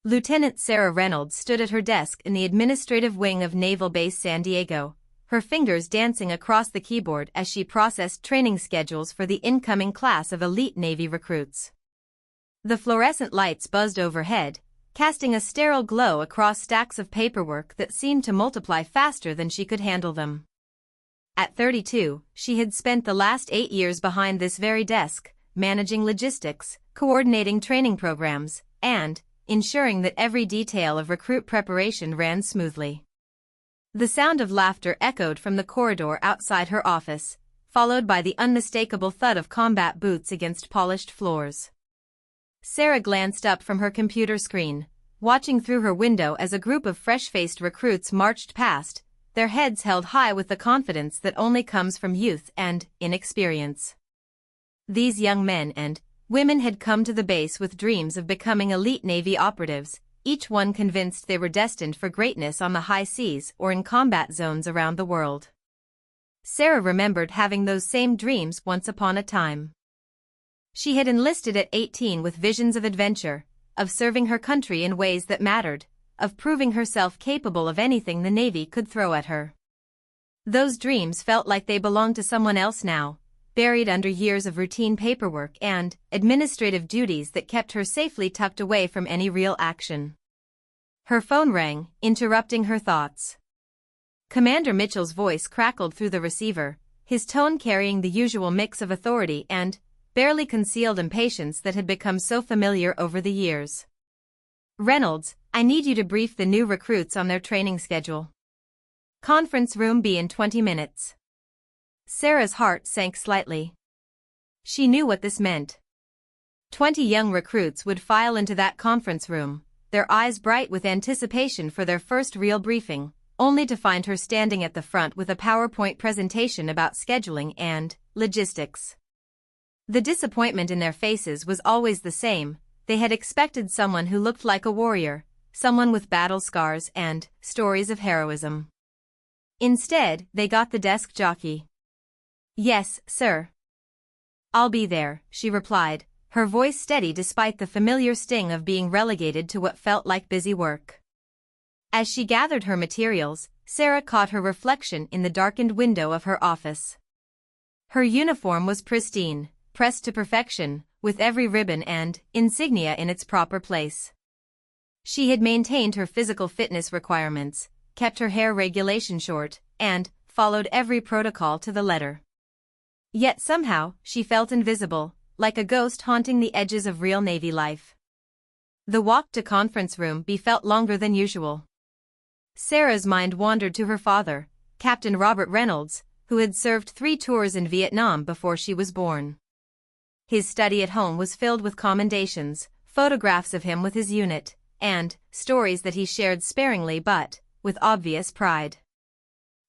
Lieutenant Sarah Reynolds stood at her desk in the administrative wing of Naval Base San Diego, her fingers dancing across the keyboard as she processed training schedules for the incoming class of elite Navy recruits. The fluorescent lights buzzed overhead, casting a sterile glow across stacks of paperwork that seemed to multiply faster than she could handle them. At 32, she had spent the last 8 years behind this very desk, managing logistics, coordinating training programs, and ensuring that every detail of recruit preparation ran smoothly. The sound of laughter echoed from the corridor outside her office, followed by the unmistakable thud of combat boots against polished floors. Sarah glanced up from her computer screen, watching through her window as a group of fresh-faced recruits marched past, their heads held high with the confidence that only comes from youth and inexperience. These young men and women had come to the base with dreams of becoming elite Navy operatives, each one convinced they were destined for greatness on the high seas or in combat zones around the world. Sarah remembered having those same dreams once upon a time. She had enlisted at 18 with visions of adventure, of serving her country in ways that mattered, of proving herself capable of anything the Navy could throw at her. Those dreams felt like they belonged to someone else now, buried under years of routine paperwork and administrative duties that kept her safely tucked away from any real action. Her phone rang, interrupting her thoughts. Commander Mitchell's voice crackled through the receiver, his tone carrying the usual mix of authority and barely concealed impatience that had become so familiar over the years. "Reynolds, I need you to brief the new recruits on their training schedule. Conference room B in 20 minutes. Sarah's heart sank slightly. She knew what this meant. 20 young recruits would file into that conference room, their eyes bright with anticipation for their first real briefing, only to find her standing at the front with a PowerPoint presentation about scheduling and logistics. The disappointment in their faces was always the same. They had expected someone who looked like a warrior, someone with battle scars and stories of heroism. Instead, they got the desk jockey. "Yes, sir. I'll be there," she replied, her voice steady despite the familiar sting of being relegated to what felt like busy work. As she gathered her materials, Sarah caught her reflection in the darkened window of her office. Her uniform was pristine, pressed to perfection, with every ribbon and insignia in its proper place. She had maintained her physical fitness requirements, kept her hair regulation short, and followed every protocol to the letter. Yet somehow, she felt invisible, like a ghost haunting the edges of real Navy life. The walk to conference room B felt longer than usual. Sarah's mind wandered to her father, Captain Robert Reynolds, who had served 3 tours in Vietnam before she was born. His study at home was filled with commendations, photographs of him with his unit, and stories that he shared sparingly but with obvious pride.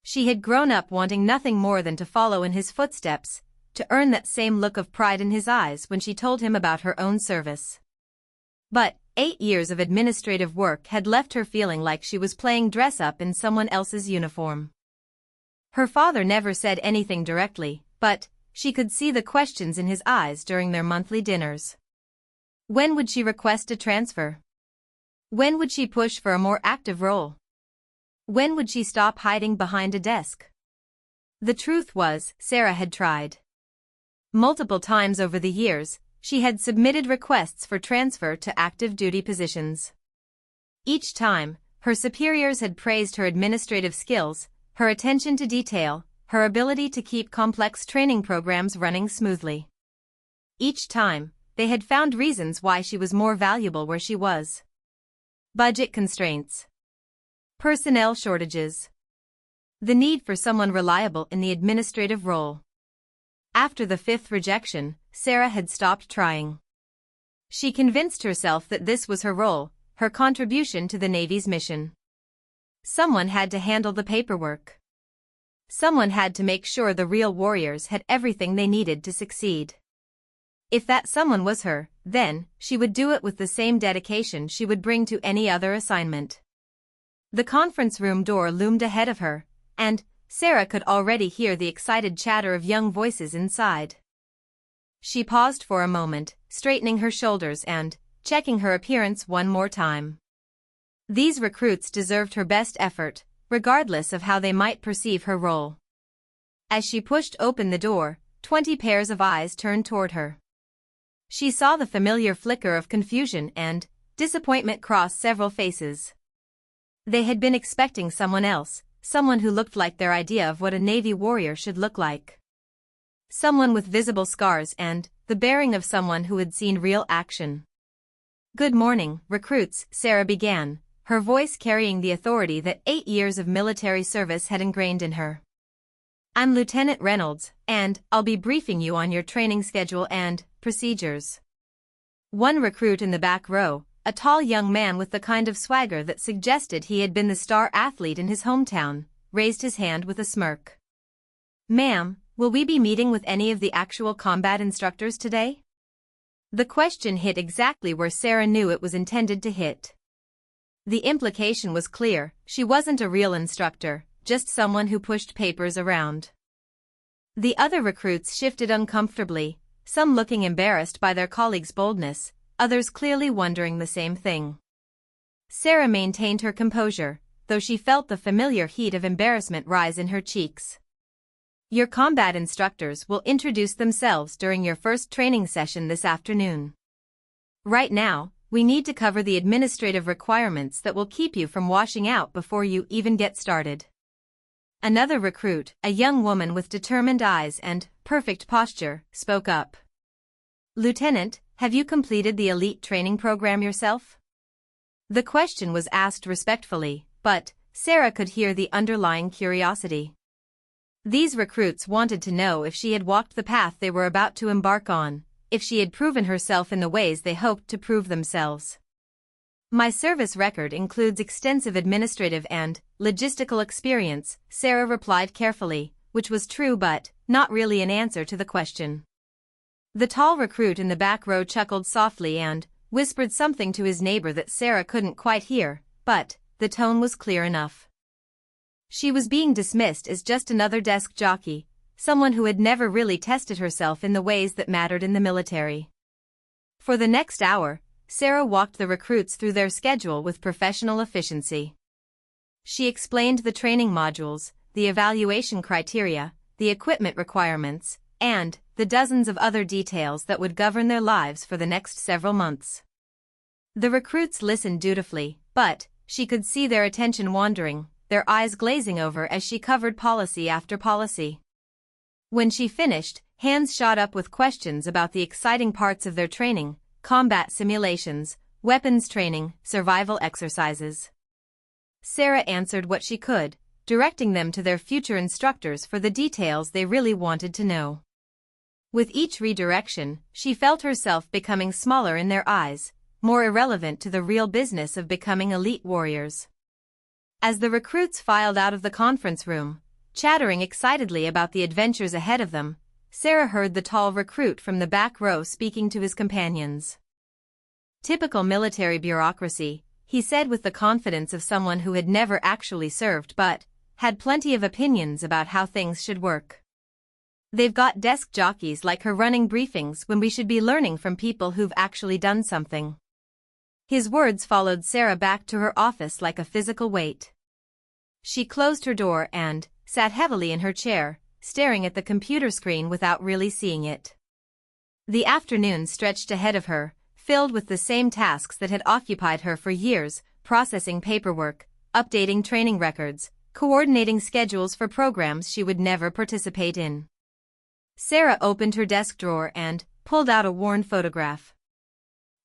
She had grown up wanting nothing more than to follow in his footsteps, to earn that same look of pride in his eyes when she told him about her own service. But 8 years of administrative work had left her feeling like she was playing dress-up in someone else's uniform. Her father never said anything directly, but she could see the questions in his eyes during their monthly dinners. When would she request a transfer? When would she push for a more active role? When would she stop hiding behind a desk? The truth was, Sarah had tried. Multiple times over the years, she had submitted requests for transfer to active duty positions. Each time, her superiors had praised her administrative skills, her attention to detail, her ability to keep complex training programs running smoothly. Each time, they had found reasons why she was more valuable where she was. Budget constraints. Personnel shortages. The need for someone reliable in the administrative role. After the 5th rejection, Sarah had stopped trying. She convinced herself that this was her role, her contribution to the Navy's mission. Someone had to handle the paperwork. Someone had to make sure the real warriors had everything they needed to succeed. If that someone was her, then she would do it with the same dedication she would bring to any other assignment. The conference room door loomed ahead of her, and Sarah could already hear the excited chatter of young voices inside. She paused for a moment, straightening her shoulders and checking her appearance one more time. These recruits deserved her best effort, regardless of how they might perceive her role. As she pushed open the door, 20 pairs of eyes turned toward her. She saw the familiar flicker of confusion and disappointment cross several faces. They had been expecting someone else, someone who looked like their idea of what a Navy warrior should look like. Someone with visible scars and the bearing of someone who had seen real action. "Good morning, recruits," Sarah began, her voice carrying the authority that 8 years of military service had ingrained in her. "I'm Lieutenant Reynolds, and I'll be briefing you on your training schedule and procedures." One recruit in the back row, a tall young man with the kind of swagger that suggested he had been the star athlete in his hometown, raised his hand with a smirk. "Ma'am, will we be meeting with any of the actual combat instructors today?" The question hit exactly where Sarah knew it was intended to hit. The implication was clear: she wasn't a real instructor, just someone who pushed papers around. The other recruits shifted uncomfortably, some looking embarrassed by their colleagues' boldness, others clearly wondering the same thing. Sarah maintained her composure, though she felt the familiar heat of embarrassment rise in her cheeks. "Your combat instructors will introduce themselves during your first training session this afternoon. Right now, we need to cover the administrative requirements that will keep you from washing out before you even get started." Another recruit, a young woman with determined eyes and perfect posture, spoke up. "Lieutenant, have you completed the elite training program yourself?" The question was asked respectfully, but Sarah could hear the underlying curiosity. These recruits wanted to know if she had walked the path they were about to embark on, if she had proven herself in the ways they hoped to prove themselves. "My service record includes extensive administrative and logistical experience," Sarah replied carefully, which was true but not really an answer to the question. The tall recruit in the back row chuckled softly and whispered something to his neighbor that Sarah couldn't quite hear, but the tone was clear enough. She was being dismissed as just another desk jockey, someone who had never really tested herself in the ways that mattered in the military. For the next hour, Sarah walked the recruits through their schedule with professional efficiency. She explained the training modules, the evaluation criteria, the equipment requirements, and the dozens of other details that would govern their lives for the next several months. The recruits listened dutifully, but she could see their attention wandering, their eyes glazing over as she covered policy after policy. When she finished, hands shot up with questions about the exciting parts of their training: combat simulations, weapons training, survival exercises. Sarah answered what she could, directing them to their future instructors for the details they really wanted to know. With each redirection, she felt herself becoming smaller in their eyes, more irrelevant to the real business of becoming elite warriors. As the recruits filed out of the conference room, chattering excitedly about the adventures ahead of them, Sarah heard the tall recruit from the back row speaking to his companions. "Typical military bureaucracy," he said with the confidence of someone who had never actually served but had plenty of opinions about how things should work. "They've got desk jockeys like her running briefings when we should be learning from people who've actually done something." His words followed Sarah back to her office like a physical weight. She closed her door and sat heavily in her chair, staring at the computer screen without really seeing it. The afternoon stretched ahead of her, filled with the same tasks that had occupied her for years: processing paperwork, updating training records, coordinating schedules for programs she would never participate in. Sarah opened her desk drawer and pulled out a worn photograph.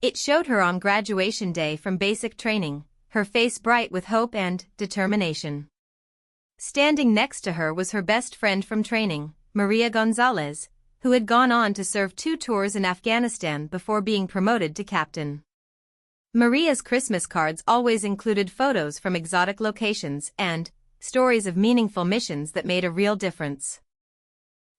It showed her on graduation day from basic training, her face bright with hope and determination. Standing next to her was her best friend from training, Maria Gonzalez, who had gone on to serve 2 tours in Afghanistan before being promoted to captain. Maria's Christmas cards always included photos from exotic locations and stories of meaningful missions that made a real difference.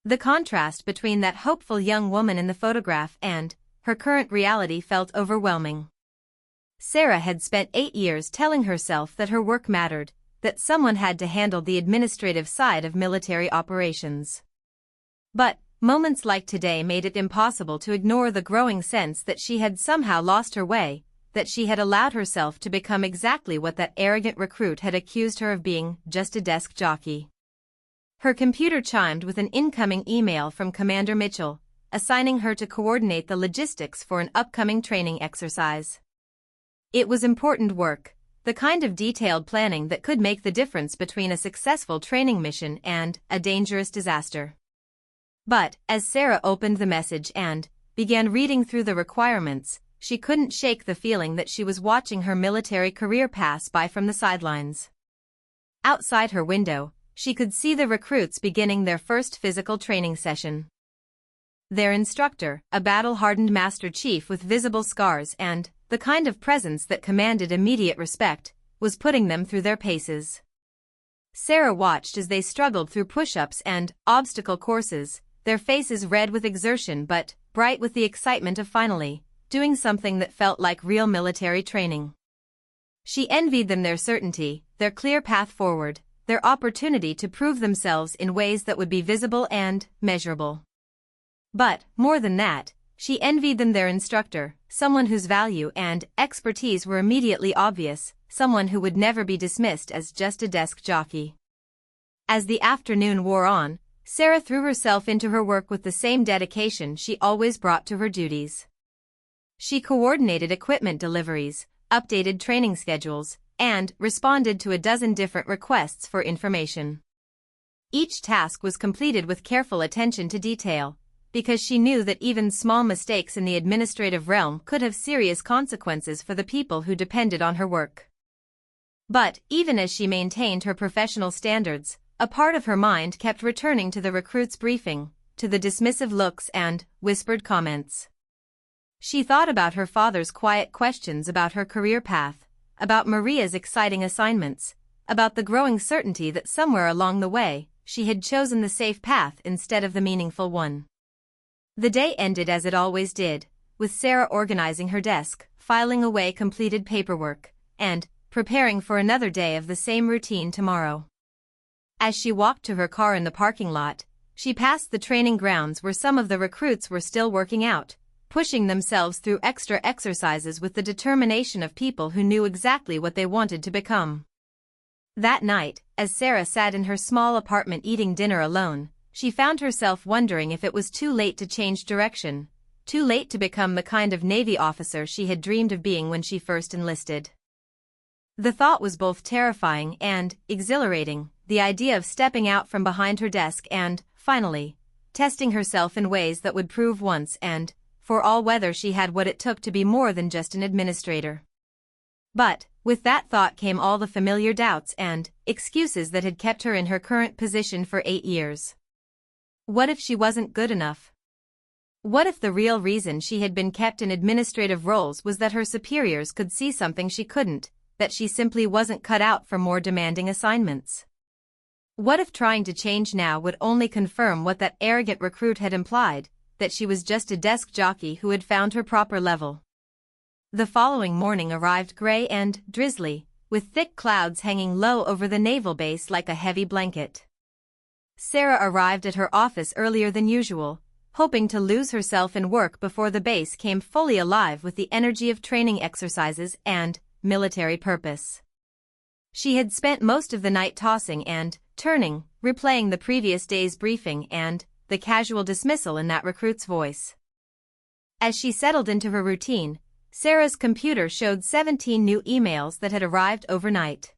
The contrast between that hopeful young woman in the photograph and her current reality felt overwhelming. Sarah had spent 8 years telling herself that her work mattered, that someone had to handle the administrative side of military operations. But moments like today made it impossible to ignore the growing sense that she had somehow lost her way, that she had allowed herself to become exactly what that arrogant recruit had accused her of being, just a desk jockey. Her computer chimed with an incoming email from Commander Mitchell, assigning her to coordinate the logistics for an upcoming training exercise. It was important work, the kind of detailed planning that could make the difference between a successful training mission and a dangerous disaster. But, as Sarah opened the message and began reading through the requirements, she couldn't shake the feeling that she was watching her military career pass by from the sidelines. Outside her window, she could see the recruits beginning their first physical training session. Their instructor, a battle-hardened Master Chief with visible scars and the kind of presence that commanded immediate respect, was putting them through their paces. Sarah watched as they struggled through push-ups and obstacle courses, their faces red with exertion but bright with the excitement of finally doing something that felt like real military training. She envied them their certainty, their clear path forward, their opportunity to prove themselves in ways that would be visible and measurable. But, more than that, she envied them their instructor, someone whose value and expertise were immediately obvious, someone who would never be dismissed as just a desk jockey. As the afternoon wore on, Sarah threw herself into her work with the same dedication she always brought to her duties. She coordinated equipment deliveries, updated training schedules, and responded to a dozen different requests for information. Each task was completed with careful attention to detail, because she knew that even small mistakes in the administrative realm could have serious consequences for the people who depended on her work. But, even as she maintained her professional standards, a part of her mind kept returning to the recruit's briefing, to the dismissive looks and whispered comments. She thought about her father's quiet questions about her career path, about Maria's exciting assignments, about the growing certainty that somewhere along the way, she had chosen the safe path instead of the meaningful one. The day ended as it always did, with Sarah organizing her desk, filing away completed paperwork, and preparing for another day of the same routine tomorrow. As she walked to her car in the parking lot, she passed the training grounds where some of the recruits were still working out, pushing themselves through extra exercises with the determination of people who knew exactly what they wanted to become. That night, as Sarah sat in her small apartment eating dinner alone, she found herself wondering if it was too late to change direction, too late to become the kind of Navy officer she had dreamed of being when she first enlisted. The thought was both terrifying and exhilarating, the idea of stepping out from behind her desk and, finally, testing herself in ways that would prove once and for all whether she had what it took to be more than just an administrator. But, with that thought came all the familiar doubts and excuses that had kept her in her current position for 8 years. What if she wasn't good enough? What if the real reason she had been kept in administrative roles was that her superiors could see something she couldn't, that she simply wasn't cut out for more demanding assignments? What if trying to change now would only confirm what that arrogant recruit had implied, that she was just a desk jockey who had found her proper level? The following morning arrived gray and drizzly, with thick clouds hanging low over the naval base like a heavy blanket. Sarah arrived at her office earlier than usual, hoping to lose herself in work before the base came fully alive with the energy of training exercises and military purpose. She had spent most of the night tossing and turning, replaying the previous day's briefing and the casual dismissal in that recruit's voice. As she settled into her routine, Sarah's computer showed 17 new emails that had arrived overnight.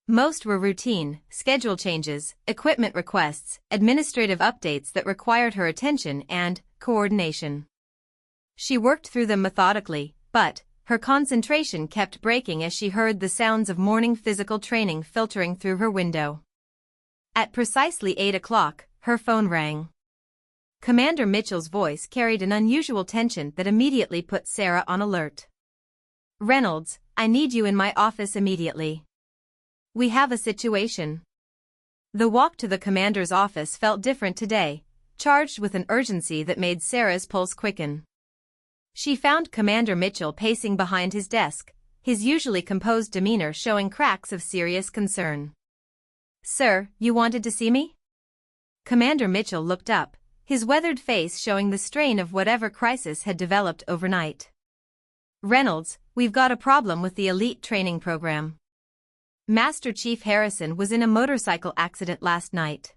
Most were routine, schedule changes, equipment requests, administrative updates that required her attention and coordination. She worked through them methodically, but her concentration kept breaking as she heard the sounds of morning physical training filtering through her window. At precisely 8 o'clock, her phone rang. Commander Mitchell's voice carried an unusual tension that immediately put Sarah on alert. "Reynolds, I need you in my office immediately. We have a situation." The walk to the commander's office felt different today, charged with an urgency that made Sarah's pulse quicken. She found Commander Mitchell pacing behind his desk, his usually composed demeanor showing cracks of serious concern. "Sir, you wanted to see me?" Commander Mitchell looked up, his weathered face showing the strain of whatever crisis had developed overnight. Reynolds, we've got a problem with the elite training program. Master Chief Harrison was in a motorcycle accident last night.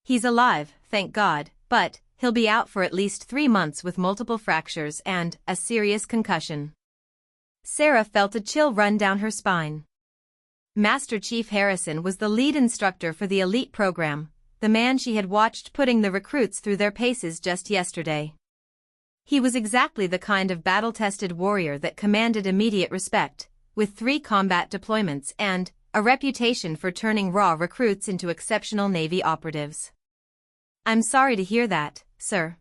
He's alive, thank God, but he'll be out for at least 3 months with multiple fractures and a serious concussion. Sarah felt a chill run down her spine. Master Chief Harrison was the lead instructor for the elite program, the man she had watched putting the recruits through their paces just yesterday. He was exactly the kind of battle-tested warrior that commanded immediate respect, with 3 combat deployments and a reputation for turning raw recruits into exceptional Navy operatives. I'm sorry to hear that, sir.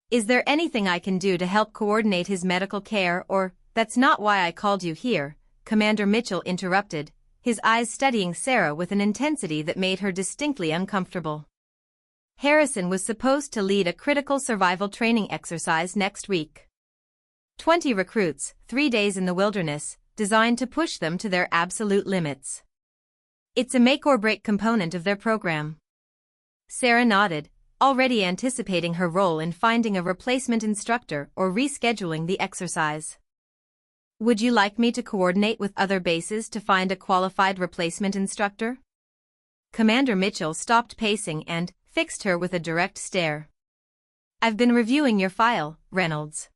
Is there anything I can do to help coordinate his medical care or, that's not why I called you here, Commander Mitchell interrupted, his eyes studying Sarah with an intensity that made her distinctly uncomfortable. Harrison was supposed to lead a critical survival training exercise next week. 20 recruits, 3 days in the wilderness, designed to push them to their absolute limits. It's a make-or-break component of their program. Sarah nodded, already anticipating her role in finding a replacement instructor or rescheduling the exercise. Would you like me to coordinate with other bases to find a qualified replacement instructor? Commander Mitchell stopped pacing and fixed her with a direct stare. I've been reviewing your file, Reynolds.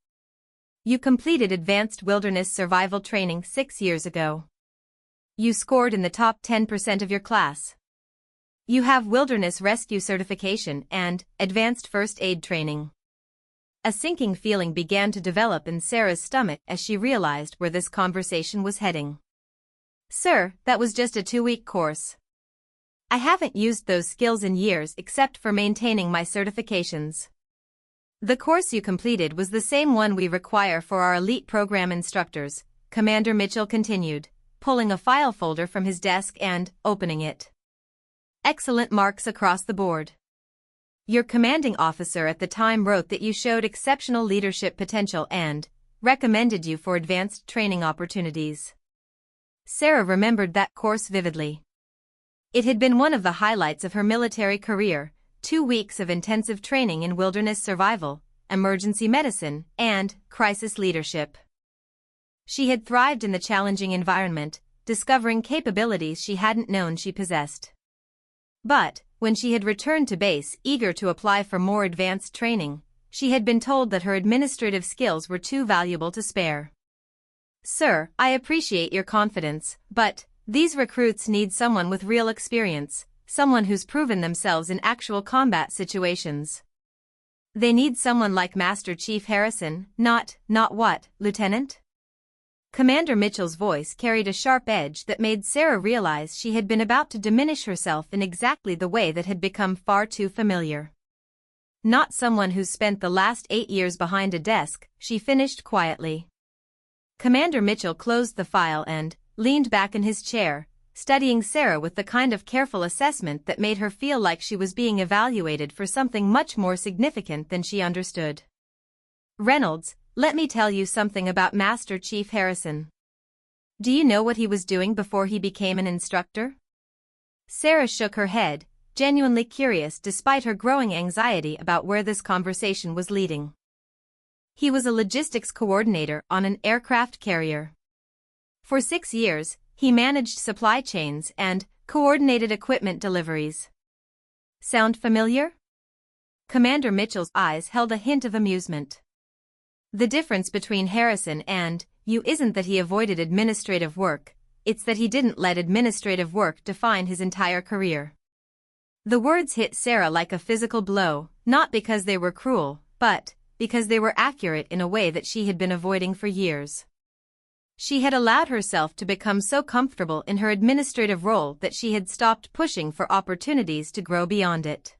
You completed advanced wilderness survival training 6 years ago. You scored in the top 10% of your class. You have wilderness rescue certification and advanced first aid training. A sinking feeling began to develop in Sarah's stomach as she realized where this conversation was heading. Sir, that was just a 2-week course. I haven't used those skills in years except for maintaining my certifications. The course you completed was the same one we require for our elite program instructors, Commander Mitchell continued, pulling a file folder from his desk and opening it. Excellent marks across the board. Your commanding officer at the time wrote that you showed exceptional leadership potential and recommended you for advanced training opportunities. Sarah remembered that course vividly. It had been one of the highlights of her military career, 2 weeks of intensive training in wilderness survival, emergency medicine, and crisis leadership. She had thrived in the challenging environment, discovering capabilities she hadn't known she possessed. But, when she had returned to base eager to apply for more advanced training, she had been told that her administrative skills were too valuable to spare. Sir, I appreciate your confidence, but these recruits need someone with real experience, someone who's proven themselves in actual combat situations. They need someone like Master Chief Harrison, not what, Lieutenant? Commander Mitchell's voice carried a sharp edge that made Sarah realize she had been about to diminish herself in exactly the way that had become far too familiar. Not someone who's spent the last 8 years behind a desk, she finished quietly. Commander Mitchell closed the file and leaned back in his chair, studying Sarah with the kind of careful assessment that made her feel like she was being evaluated for something much more significant than she understood. Reynolds, let me tell you something about Master Chief Harrison. Do you know what he was doing before he became an instructor? Sarah shook her head, genuinely curious despite her growing anxiety about where this conversation was leading. He was a logistics coordinator on an aircraft carrier. For 6 years, he managed supply chains and coordinated equipment deliveries. Sound familiar? Commander Mitchell's eyes held a hint of amusement. The difference between Harrison and you isn't that he avoided administrative work, it's that he didn't let administrative work define his entire career. The words hit Sarah like a physical blow, not because they were cruel, but because they were accurate in a way that she had been avoiding for years. She had allowed herself to become so comfortable in her administrative role that she had stopped pushing for opportunities to grow beyond it.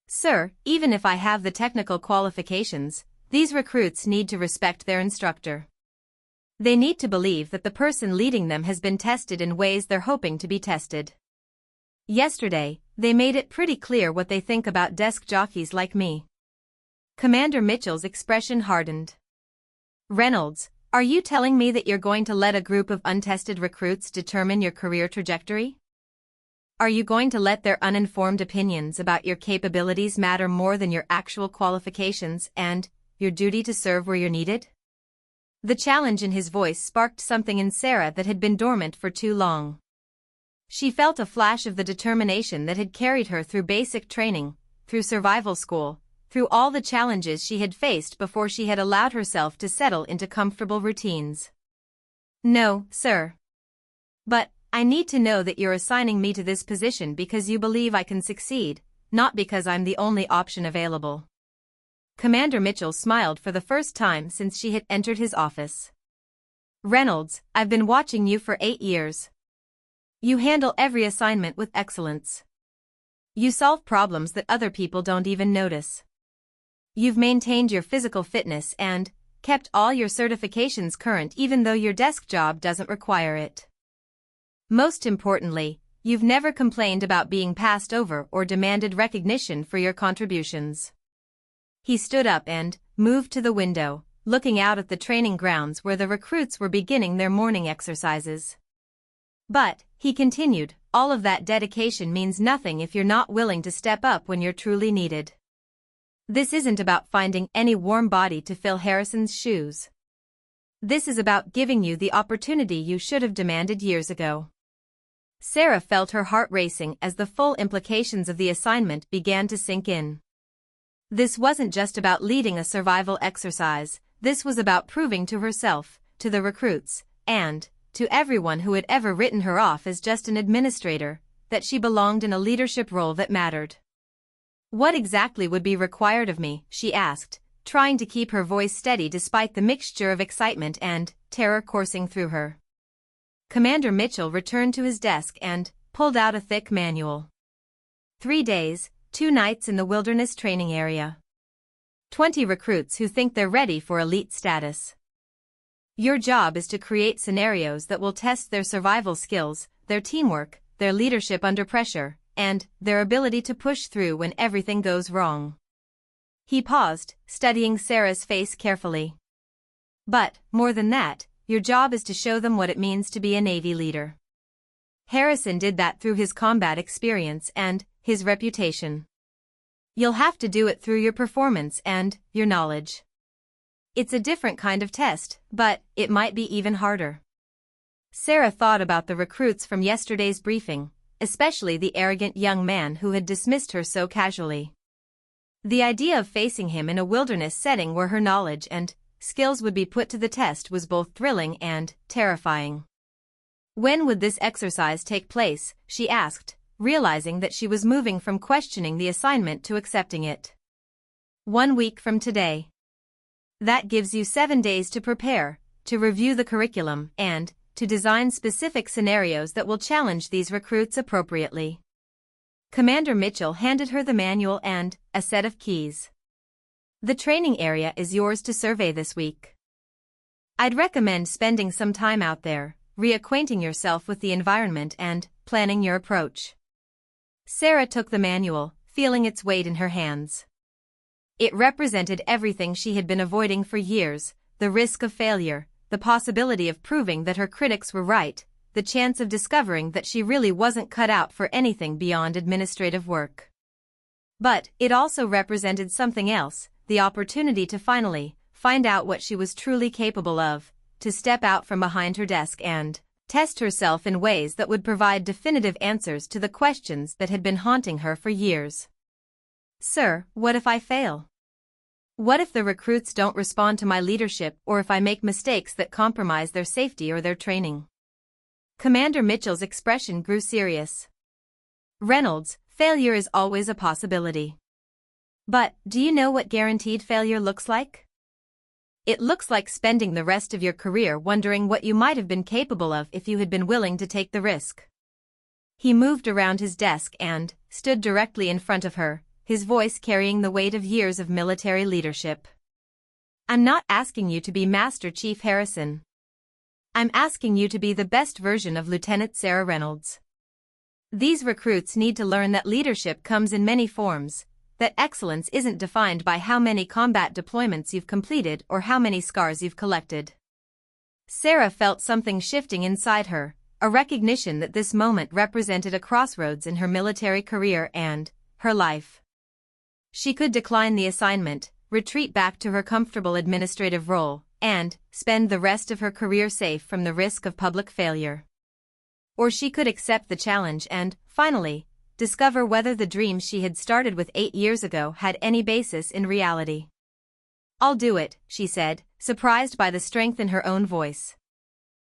Sir, even if I have the technical qualifications, these recruits need to respect their instructor. They need to believe that the person leading them has been tested in ways they're hoping to be tested. Yesterday, they made it pretty clear what they think about desk jockeys like me. Commander Mitchell's expression hardened. Reynolds, are you telling me that you're going to let a group of untested recruits determine your career trajectory? Are you going to let their uninformed opinions about your capabilities matter more than your actual qualifications and your duty to serve where you're needed? The challenge in his voice sparked something in Sarah that had been dormant for too long. She felt a flash of the determination that had carried her through basic training, through survival school, through all the challenges she had faced before she had allowed herself to settle into comfortable routines. "No, sir. But I need to know that you're assigning me to this position because you believe I can succeed, not because I'm the only option available." Commander Mitchell smiled for the first time since she had entered his office. "Reynolds, I've been watching you for 8 years. You handle every assignment with excellence. You solve problems that other people don't even notice. You've maintained your physical fitness and kept all your certifications current even though your desk job doesn't require it. Most importantly, you've never complained about being passed over or demanded recognition for your contributions." He stood up and moved to the window, looking out at the training grounds where the recruits were beginning their morning exercises. "But," he continued, "all of that dedication means nothing if you're not willing to step up when you're truly needed. This isn't about finding any warm body to fill Harrison's shoes. This is about giving you the opportunity you should have demanded years ago." Sarah felt her heart racing as the full implications of the assignment began to sink in. This wasn't just about leading a survival exercise, this was about proving to herself, to the recruits, and to everyone who had ever written her off as just an administrator, that she belonged in a leadership role that mattered. "What exactly would be required of me?" she asked, trying to keep her voice steady despite the mixture of excitement and terror coursing through her. Commander Mitchell returned to his desk and pulled out a thick manual. 3 days, 2 nights in the wilderness training area. 20 recruits who think they're ready for elite status. Your job is to create scenarios that will test their survival skills, their teamwork, their leadership under pressure, and their ability to push through when everything goes wrong. He paused, studying Sarah's face carefully. "But, more than that, your job is to show them what it means to be a Navy leader. Harrison did that through his combat experience and his reputation. You'll have to do it through your performance and your knowledge. It's a different kind of test, but it might be even harder." Sarah thought about the recruits from yesterday's briefing, especially the arrogant young man who had dismissed her so casually. The idea of facing him in a wilderness setting where her knowledge and skills would be put to the test was both thrilling and terrifying. "When would this exercise take place?" she asked, realizing that she was moving from questioning the assignment to accepting it. 1 week from today. That gives you 7 days to prepare, to review the curriculum, and to design specific scenarios that will challenge these recruits appropriately. Commander Mitchell handed her the manual and a set of keys. "The training area is yours to survey this week. I'd recommend spending some time out there, reacquainting yourself with the environment and planning your approach." Sarah took the manual, feeling its weight in her hands. It represented everything she had been avoiding for years: the risk of failure, the possibility of proving that her critics were right, the chance of discovering that she really wasn't cut out for anything beyond administrative work. But it also represented something else: the opportunity to finally find out what she was truly capable of, to step out from behind her desk and test herself in ways that would provide definitive answers to the questions that had been haunting her for years. "Sir, what if I fail? What if the recruits don't respond to my leadership, or if I make mistakes that compromise their safety or their training?" Commander Mitchell's expression grew serious. "Reynolds, failure is always a possibility. But do you know what guaranteed failure looks like? It looks like spending the rest of your career wondering what you might have been capable of if you had been willing to take the risk." He moved around his desk and stood directly in front of her, his voice carrying the weight of years of military leadership. "I'm not asking you to be Master Chief Harrison. I'm asking you to be the best version of Lieutenant Sarah Reynolds. These recruits need to learn that leadership comes in many forms, that excellence isn't defined by how many combat deployments you've completed or how many scars you've collected." Sarah felt something shifting inside her, a recognition that this moment represented a crossroads in her military career and her life. She could decline the assignment, retreat back to her comfortable administrative role, and spend the rest of her career safe from the risk of public failure. Or she could accept the challenge and, finally, discover whether the dreams she had started with 8 years ago had any basis in reality. "I'll do it," she said, surprised by the strength in her own voice.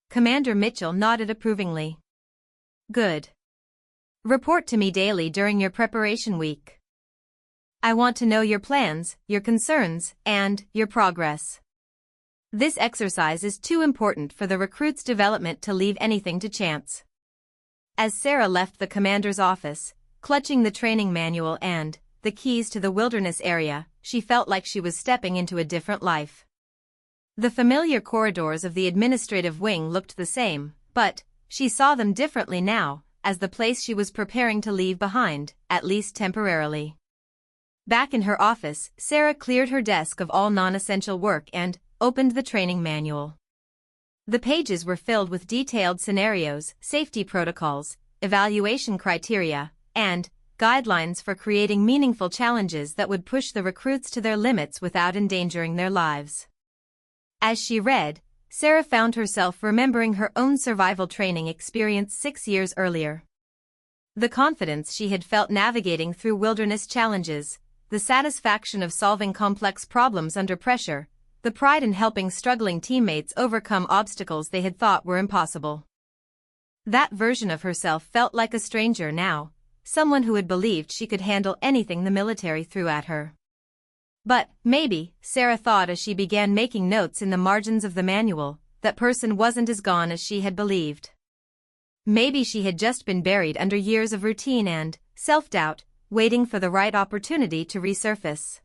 Commander Mitchell nodded approvingly. "Good. Report to me daily during your preparation week. I want to know your plans, your concerns, and your progress. This exercise is too important for the recruit's development to leave anything to chance." As Sarah left the commander's office, clutching the training manual and the keys to the wilderness area, she felt like she was stepping into a different life. The familiar corridors of the administrative wing looked the same, but she saw them differently now, as the place she was preparing to leave behind, at least temporarily. Back in her office, Sarah cleared her desk of all non-essential work and opened the training manual. The pages were filled with detailed scenarios, safety protocols, evaluation criteria, and guidelines for creating meaningful challenges that would push the recruits to their limits without endangering their lives. As she read, Sarah found herself remembering her own survival training experience 6 years earlier. The confidence she had felt navigating through wilderness challenges, the satisfaction of solving complex problems under pressure, the pride in helping struggling teammates overcome obstacles they had thought were impossible. That version of herself felt like a stranger now, someone who had believed she could handle anything the military threw at her. But, maybe, Sarah thought as she began making notes in the margins of the manual, that person wasn't as gone as she had believed. Maybe she had just been buried under years of routine and self-doubt, waiting for the right opportunity to resurface.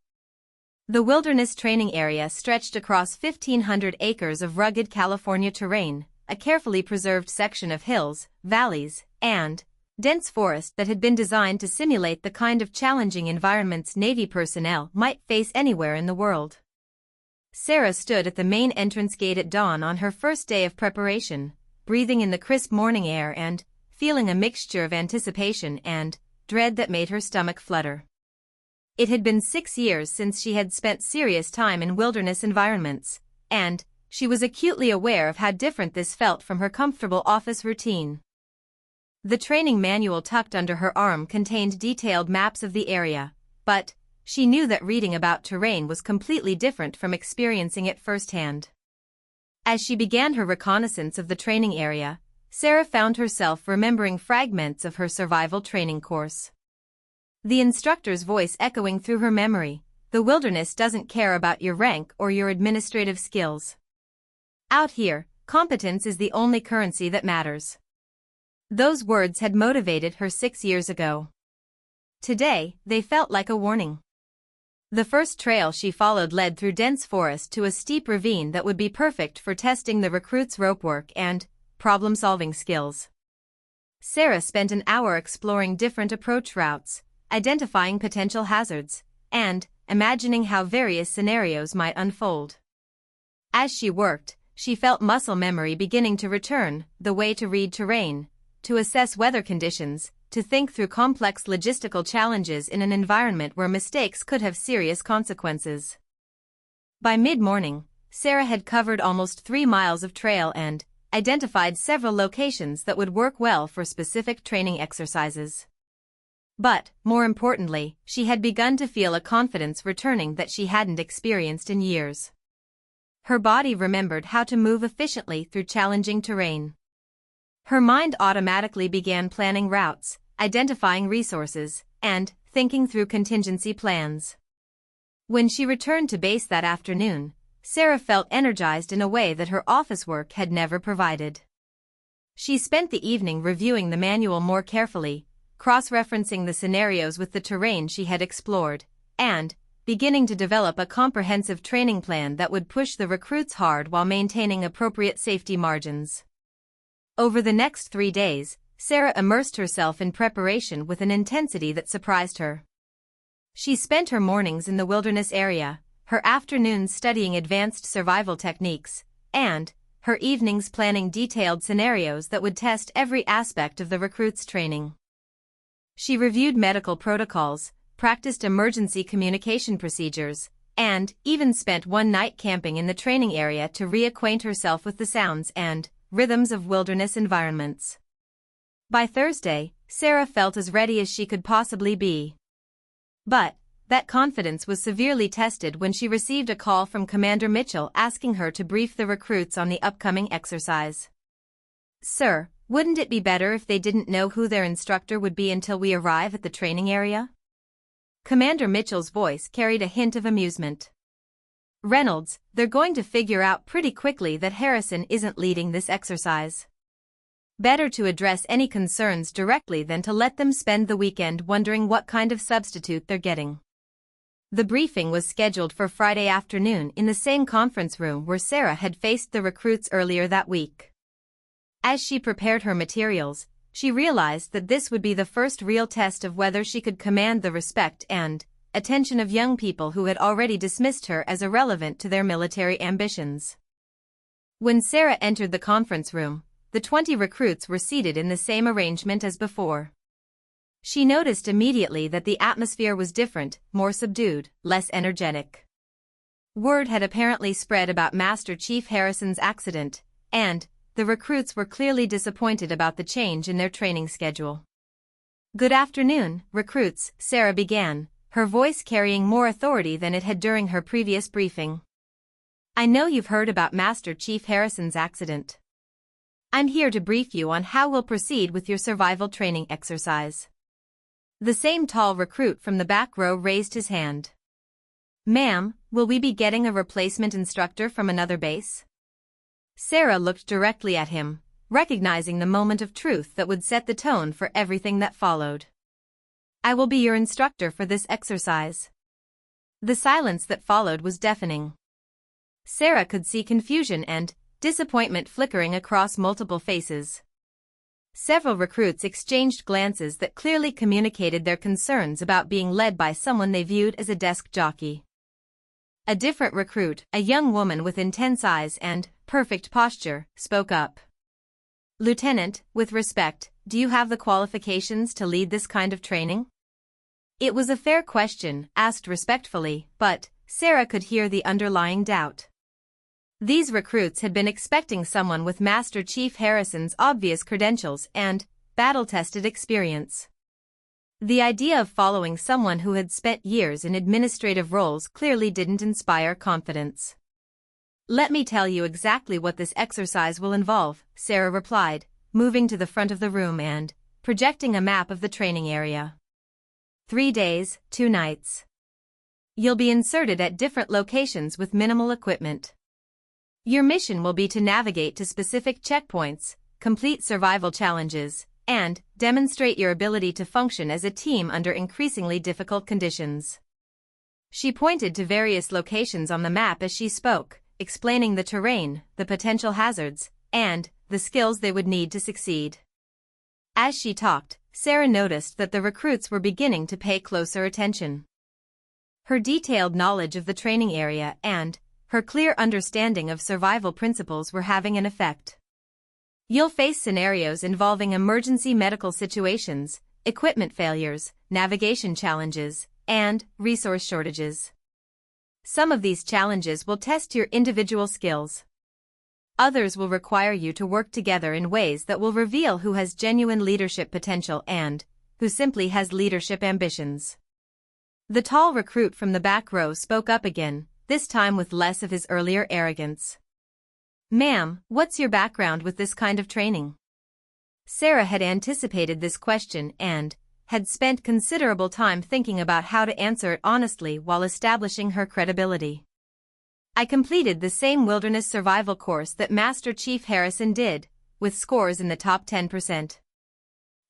The wilderness training area stretched across 1,500 acres of rugged California terrain, a carefully preserved section of hills, valleys, and dense forest that had been designed to simulate the kind of challenging environments Navy personnel might face anywhere in the world. Sarah stood at the main entrance gate at dawn on her first day of preparation, breathing in the crisp morning air and feeling a mixture of anticipation and dread that made her stomach flutter. It had been 6 years since she had spent serious time in wilderness environments, and she was acutely aware of how different this felt from her comfortable office routine. The training manual tucked under her arm contained detailed maps of the area, but she knew that reading about terrain was completely different from experiencing it firsthand. As she began her reconnaissance of the training area, Sarah found herself remembering fragments of her survival training course. The instructor's voice echoing through her memory, "The wilderness doesn't care about your rank or your administrative skills. Out here, competence is the only currency that matters." Those words had motivated her 6 years ago. Today, they felt like a warning. The first trail she followed led through dense forest to a steep ravine that would be perfect for testing the recruits' rope work and problem-solving skills. Sarah spent an hour exploring different approach routes, identifying potential hazards, and imagining how various scenarios might unfold. As she worked, she felt muscle memory beginning to return, the way to read terrain, to assess weather conditions, to think through complex logistical challenges in an environment where mistakes could have serious consequences. By mid-morning, Sarah had covered almost 3 miles of trail and identified several locations that would work well for specific training exercises. But, more importantly, she had begun to feel a confidence returning that she hadn't experienced in years. Her body remembered how to move efficiently through challenging terrain. Her mind automatically began planning routes, identifying resources, and thinking through contingency plans. When she returned to base that afternoon, Sarah felt energized in a way that her office work had never provided. She spent the evening reviewing the manual more carefully, cross-referencing the scenarios with the terrain she had explored, and beginning to develop a comprehensive training plan that would push the recruits hard while maintaining appropriate safety margins. Over the next 3 days, Sarah immersed herself in preparation with an intensity that surprised her. She spent her mornings in the wilderness area, her afternoons studying advanced survival techniques, and her evenings planning detailed scenarios that would test every aspect of the recruits' training. She reviewed medical protocols, practiced emergency communication procedures, and even spent one night camping in the training area to reacquaint herself with the sounds and rhythms of wilderness environments. By Thursday, Sarah felt as ready as she could possibly be. But that confidence was severely tested when she received a call from Commander Mitchell asking her to brief the recruits on the upcoming exercise. "Sir, wouldn't it be better if they didn't know who their instructor would be until we arrive at the training area?" Commander Mitchell's voice carried a hint of amusement. "Reynolds, they're going to figure out pretty quickly that Harrison isn't leading this exercise. Better to address any concerns directly than to let them spend the weekend wondering what kind of substitute they're getting." The briefing was scheduled for Friday afternoon in the same conference room where Sarah had faced the recruits earlier that week. As she prepared her materials, she realized that this would be the first real test of whether she could command the respect and attention of young people who had already dismissed her as irrelevant to their military ambitions. When Sarah entered the conference room, the 20 recruits were seated in the same arrangement as before. She noticed immediately that the atmosphere was different, more subdued, less energetic. Word had apparently spread about Master Chief Harrison's accident, and the recruits were clearly disappointed about the change in their training schedule. "Good afternoon, recruits," Sarah began, her voice carrying more authority than it had during her previous briefing. "I know you've heard about Master Chief Harrison's accident. I'm here to brief you on how we'll proceed with your survival training exercise." The same tall recruit from the back row raised his hand. "Ma'am, will we be getting a replacement instructor from another base?" Sarah looked directly at him, recognizing the moment of truth that would set the tone for everything that followed. "I will be your instructor for this exercise." The silence that followed was deafening. Sarah could see confusion and disappointment flickering across multiple faces. Several recruits exchanged glances that clearly communicated their concerns about being led by someone they viewed as a desk jockey. A different recruit, a young woman with intense eyes and perfect posture, spoke up. "Lieutenant, with respect, do you have the qualifications to lead this kind of training?" It was a fair question, asked respectfully, but Sarah could hear the underlying doubt. These recruits had been expecting someone with Master Chief Harrison's obvious credentials and battle-tested experience. The idea of following someone who had spent years in administrative roles clearly didn't inspire confidence. "Let me tell you exactly what this exercise will involve," Sarah replied, moving to the front of the room and projecting a map of the training area. 3 days, 2 nights. You'll be inserted at different locations with minimal equipment. Your mission will be to navigate to specific checkpoints, complete survival challenges, and demonstrate your ability to function as a team under increasingly difficult conditions. She pointed to various locations on the map as she spoke, explaining the terrain, the potential hazards, and the skills they would need to succeed. As she talked, Sarah noticed that the recruits were beginning to pay closer attention. Her detailed knowledge of the training area and her clear understanding of survival principles were having an effect. You'll face scenarios involving emergency medical situations, equipment failures, navigation challenges, and resource shortages. Some of these challenges will test your individual skills. Others will require you to work together in ways that will reveal who has genuine leadership potential and who simply has leadership ambitions. The tall recruit from the back row spoke up again, this time with less of his earlier arrogance. "Ma'am, what's your background with this kind of training?" Sarah had anticipated this question and had spent considerable time thinking about how to answer it honestly while establishing her credibility. "I completed the same wilderness survival course that Master Chief Harrison did, with scores in the top 10%.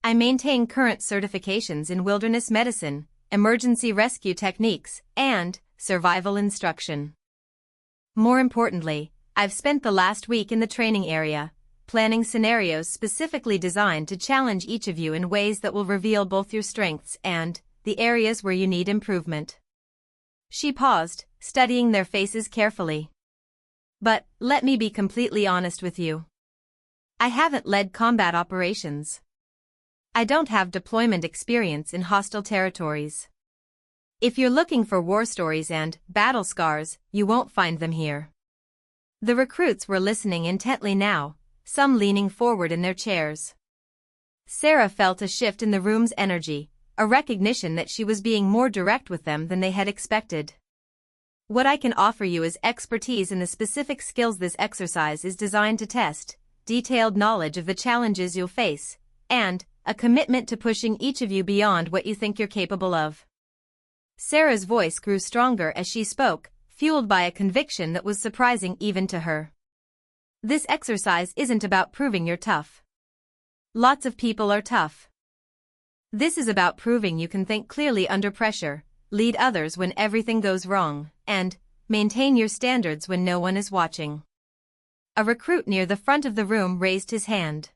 I maintain current certifications in wilderness medicine, emergency rescue techniques, and survival instruction. More importantly, I've spent the last week in the training area, planning scenarios specifically designed to challenge each of you in ways that will reveal both your strengths and the areas where you need improvement." She paused, studying their faces carefully. "But let me be completely honest with you. I haven't led combat operations. I don't have deployment experience in hostile territories. If you're looking for war stories and battle scars, you won't find them here. The recruits were listening intently now, some leaning forward in their chairs. Sarah felt a shift in the room's energy, a recognition that she was being more direct with them than they had expected. What I can offer you is expertise in the specific skills this exercise is designed to test, detailed knowledge of the challenges you'll face, and a commitment to pushing each of you beyond what you think you're capable of. Sarah's voice grew stronger as she spoke, fueled by a conviction that was surprising even to her. This exercise isn't about proving you're tough. Lots of people are tough. This is about proving you can think clearly under pressure, lead others when everything goes wrong, and maintain your standards when no one is watching. A recruit near the front of the room raised his hand.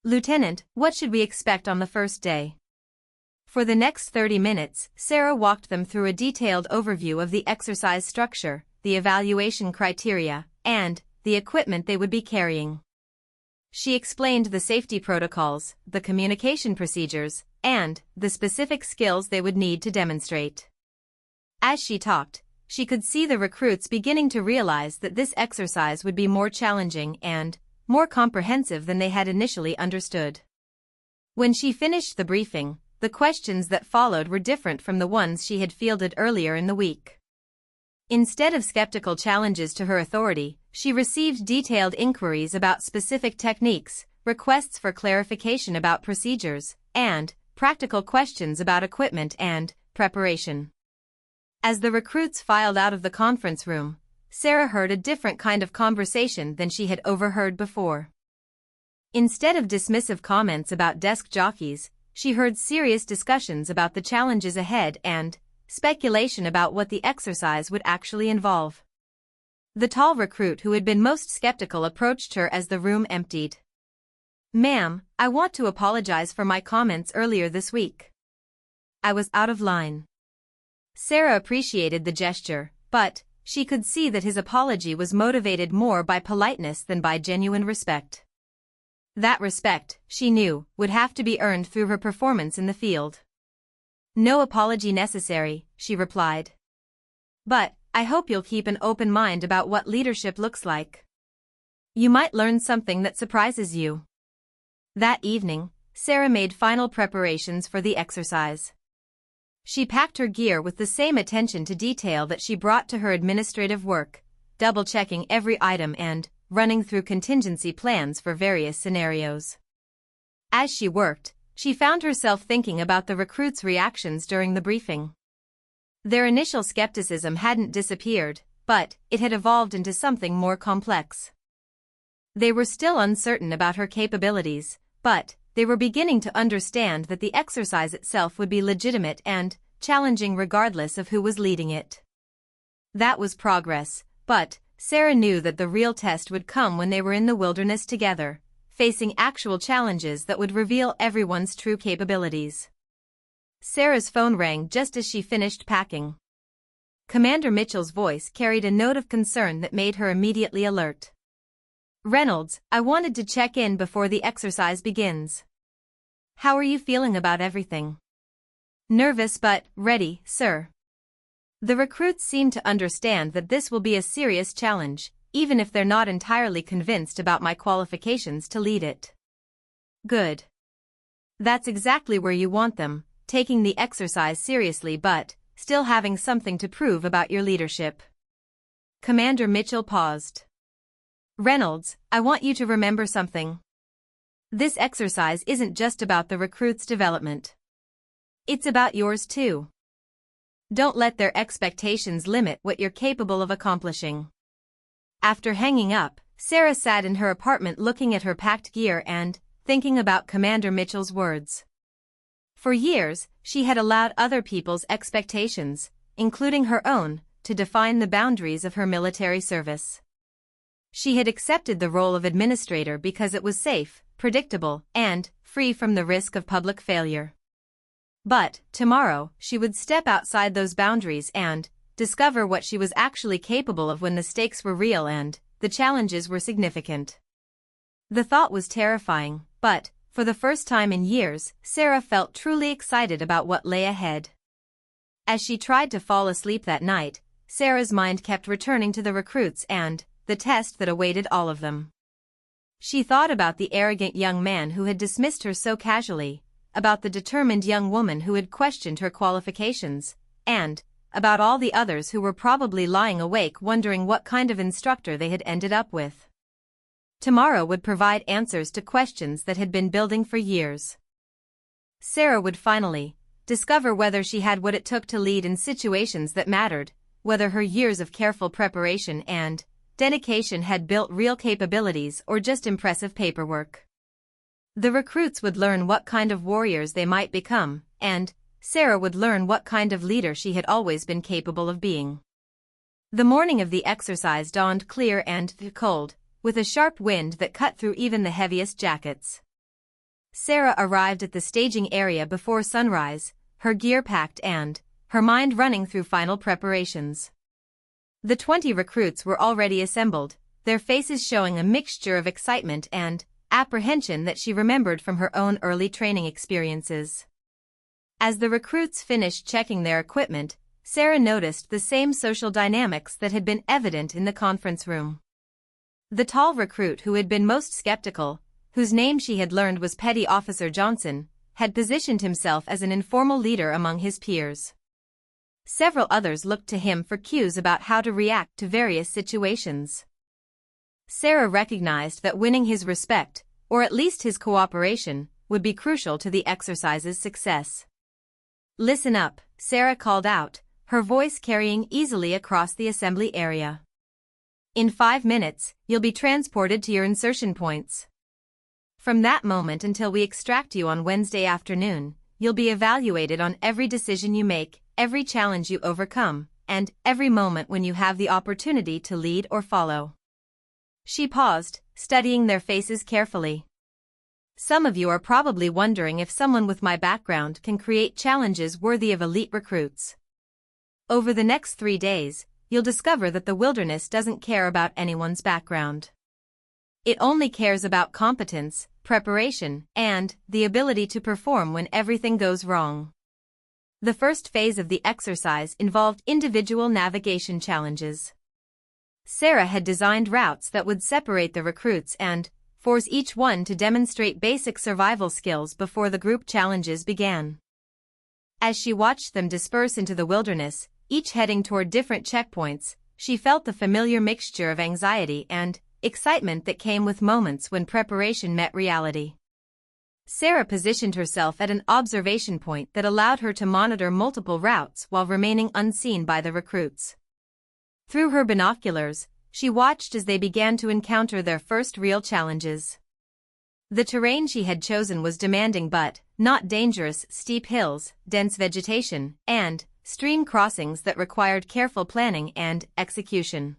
Lieutenant, what should we expect on the first day? For the next 30 minutes, Sarah walked them through a detailed overview of the exercise structure, the evaluation criteria, and the equipment they would be carrying. She explained the safety protocols, the communication procedures, and the specific skills they would need to demonstrate. As she talked, she could see the recruits beginning to realize that this exercise would be more challenging and more comprehensive than they had initially understood. When she finished the briefing, the questions that followed were different from the ones she had fielded earlier in the week. Instead of skeptical challenges to her authority, she received detailed inquiries about specific techniques, requests for clarification about procedures, and practical questions about equipment and preparation. As the recruits filed out of the conference room, Sarah heard a different kind of conversation than she had overheard before. Instead of dismissive comments about desk jockeys, she heard serious discussions about the challenges ahead and speculation about what the exercise would actually involve. The tall recruit who had been most skeptical approached her as the room emptied. "Ma'am, I want to apologize for my comments earlier this week. I was out of line." Sarah appreciated the gesture, but she could see that his apology was motivated more by politeness than by genuine respect. That respect, she knew, would have to be earned through her performance in the field. "No apology necessary," she replied. "But I hope you'll keep an open mind about what leadership looks like. You might learn something that surprises you." That evening, Sarah made final preparations for the exercise. She packed her gear with the same attention to detail that she brought to her administrative work, double-checking every item and running through contingency plans for various scenarios. As she worked, she found herself thinking about the recruits' reactions during the briefing. Their initial skepticism hadn't disappeared, but it had evolved into something more complex. They were still uncertain about her capabilities, but they were beginning to understand that the exercise itself would be legitimate and challenging regardless of who was leading it. That was progress, but Sarah knew that the real test would come when they were in the wilderness together, facing actual challenges that would reveal everyone's true capabilities. Sarah's phone rang just as she finished packing. Commander Mitchell's voice carried a note of concern that made her immediately alert. "Reynolds, I wanted to check in before the exercise begins. How are you feeling about everything?" "Nervous but ready, sir." The recruits seem to understand that this will be a serious challenge, even if they're not entirely convinced about my qualifications to lead it. "Good. That's exactly where you want them, taking the exercise seriously but still having something to prove about your leadership." Commander Mitchell paused. "Reynolds, I want you to remember something. This exercise isn't just about the recruits' development. It's about yours too. Don't let their expectations limit what you're capable of accomplishing." After hanging up, Sarah sat in her apartment looking at her packed gear and thinking about Commander Mitchell's words. For years, she had allowed other people's expectations, including her own, to define the boundaries of her military service. She had accepted the role of administrator because it was safe, predictable, and free from the risk of public failure. But tomorrow, she would step outside those boundaries and discover what she was actually capable of when the stakes were real and the challenges were significant. The thought was terrifying, but for the first time in years, Sarah felt truly excited about what lay ahead. As she tried to fall asleep that night, Sarah's mind kept returning to the recruits and the test that awaited all of them. She thought about the arrogant young man who had dismissed her so casually, about the determined young woman who had questioned her qualifications, and about all the others who were probably lying awake wondering what kind of instructor they had ended up with. Tomorrow would provide answers to questions that had been building for years. Sarah would finally discover whether she had what it took to lead in situations that mattered, whether her years of careful preparation and dedication had built real capabilities or just impressive paperwork. The recruits would learn what kind of warriors they might become, and Sarah would learn what kind of leader she had always been capable of being. The morning of the exercise dawned clear and cold, with a sharp wind that cut through even the heaviest jackets. Sarah arrived at the staging area before sunrise, her gear packed and her mind running through final preparations. The 20 recruits were already assembled, their faces showing a mixture of excitement and apprehension that she remembered from her own early training experiences. As the recruits finished checking their equipment, Sarah noticed the same social dynamics that had been evident in the conference room. The tall recruit who had been most skeptical, whose name she had learned was Petty Officer Johnson, had positioned himself as an informal leader among his peers. Several others looked to him for cues about how to react to various situations. Sarah recognized that winning his respect, or at least his cooperation, would be crucial to the exercise's success. "Listen up," Sarah called out, her voice carrying easily across the assembly area. "In 5 minutes, you'll be transported to your insertion points. From that moment until we extract you on Wednesday afternoon, you'll be evaluated on every decision you make, every challenge you overcome, and every moment when you have the opportunity to lead or follow." She paused, studying their faces carefully. "Some of you are probably wondering if someone with my background can create challenges worthy of elite recruits. Over the next 3 days, you'll discover that the wilderness doesn't care about anyone's background. It only cares about competence, preparation, and the ability to perform when everything goes wrong." The first phase of the exercise involved individual navigation challenges. Sarah had designed routes that would separate the recruits and force each one to demonstrate basic survival skills before the group challenges began. As she watched them disperse into the wilderness, each heading toward different checkpoints, she felt the familiar mixture of anxiety and excitement that came with moments when preparation met reality. Sarah positioned herself at an observation point that allowed her to monitor multiple routes while remaining unseen by the recruits. Through her binoculars, she watched as they began to encounter their first real challenges. The terrain she had chosen was demanding but not dangerous: steep hills, dense vegetation, and stream crossings that required careful planning and execution.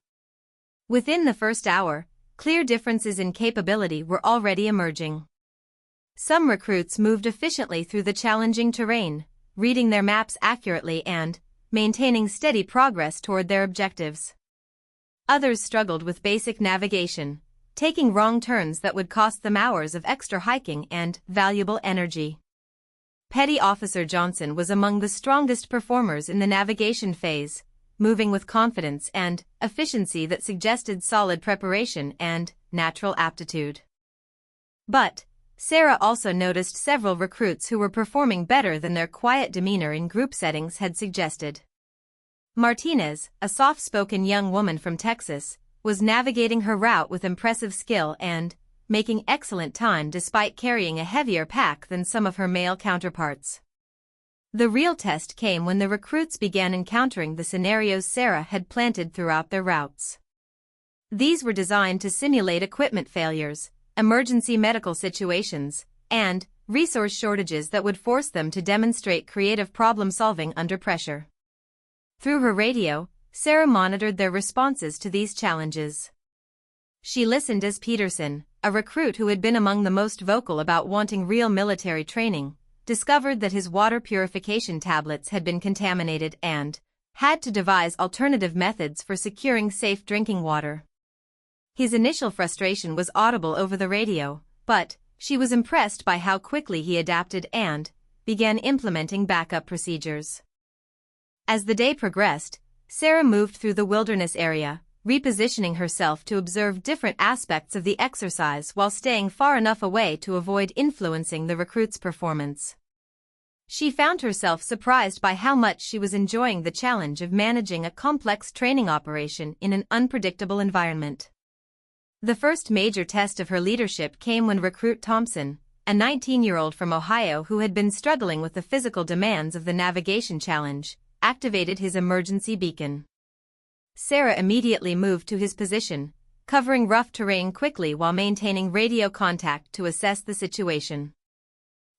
Within the first hour, clear differences in capability were already emerging. Some recruits moved efficiently through the challenging terrain, reading their maps accurately and maintaining steady progress toward their objectives. Others struggled with basic navigation, taking wrong turns that would cost them hours of extra hiking and valuable energy. Petty Officer Johnson was among the strongest performers in the navigation phase, moving with confidence and efficiency that suggested solid preparation and natural aptitude. But Sarah also noticed several recruits who were performing better than their quiet demeanor in group settings had suggested. Martinez, a soft-spoken young woman from Texas, was navigating her route with impressive skill and making excellent time despite carrying a heavier pack than some of her male counterparts. The real test came when the recruits began encountering the scenarios Sarah had planted throughout their routes. These were designed to simulate equipment failures, emergency medical situations, and resource shortages that would force them to demonstrate creative problem-solving under pressure. Through her radio, Sarah monitored their responses to these challenges. She listened as Peterson, a recruit who had been among the most vocal about wanting real military training, discovered that his water purification tablets had been contaminated and had to devise alternative methods for securing safe drinking water. His initial frustration was audible over the radio, but she was impressed by how quickly he adapted and began implementing backup procedures. As the day progressed, Sarah moved through the wilderness area, repositioning herself to observe different aspects of the exercise while staying far enough away to avoid influencing the recruits' performance. She found herself surprised by how much she was enjoying the challenge of managing a complex training operation in an unpredictable environment. The first major test of her leadership came when recruit Thompson, a 19-year-old from Ohio who had been struggling with the physical demands of the navigation challenge, activated his emergency beacon. Sarah immediately moved to his position, covering rough terrain quickly while maintaining radio contact to assess the situation.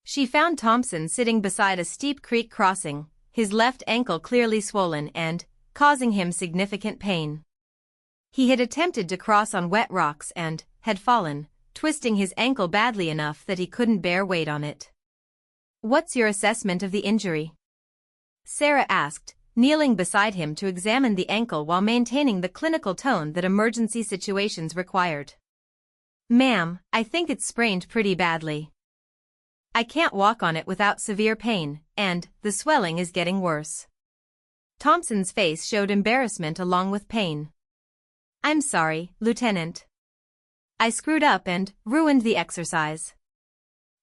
She found Thompson sitting beside a steep creek crossing, his left ankle clearly swollen and causing him significant pain. He had attempted to cross on wet rocks and had fallen, twisting his ankle badly enough that he couldn't bear weight on it. "What's your assessment of the injury?" Sarah asked, kneeling beside him to examine the ankle while maintaining the clinical tone that emergency situations required. "Ma'am, I think it's sprained pretty badly. I can't walk on it without severe pain, and the swelling is getting worse." Thompson's face showed embarrassment along with pain. "I'm sorry, Lieutenant. I screwed up and ruined the exercise."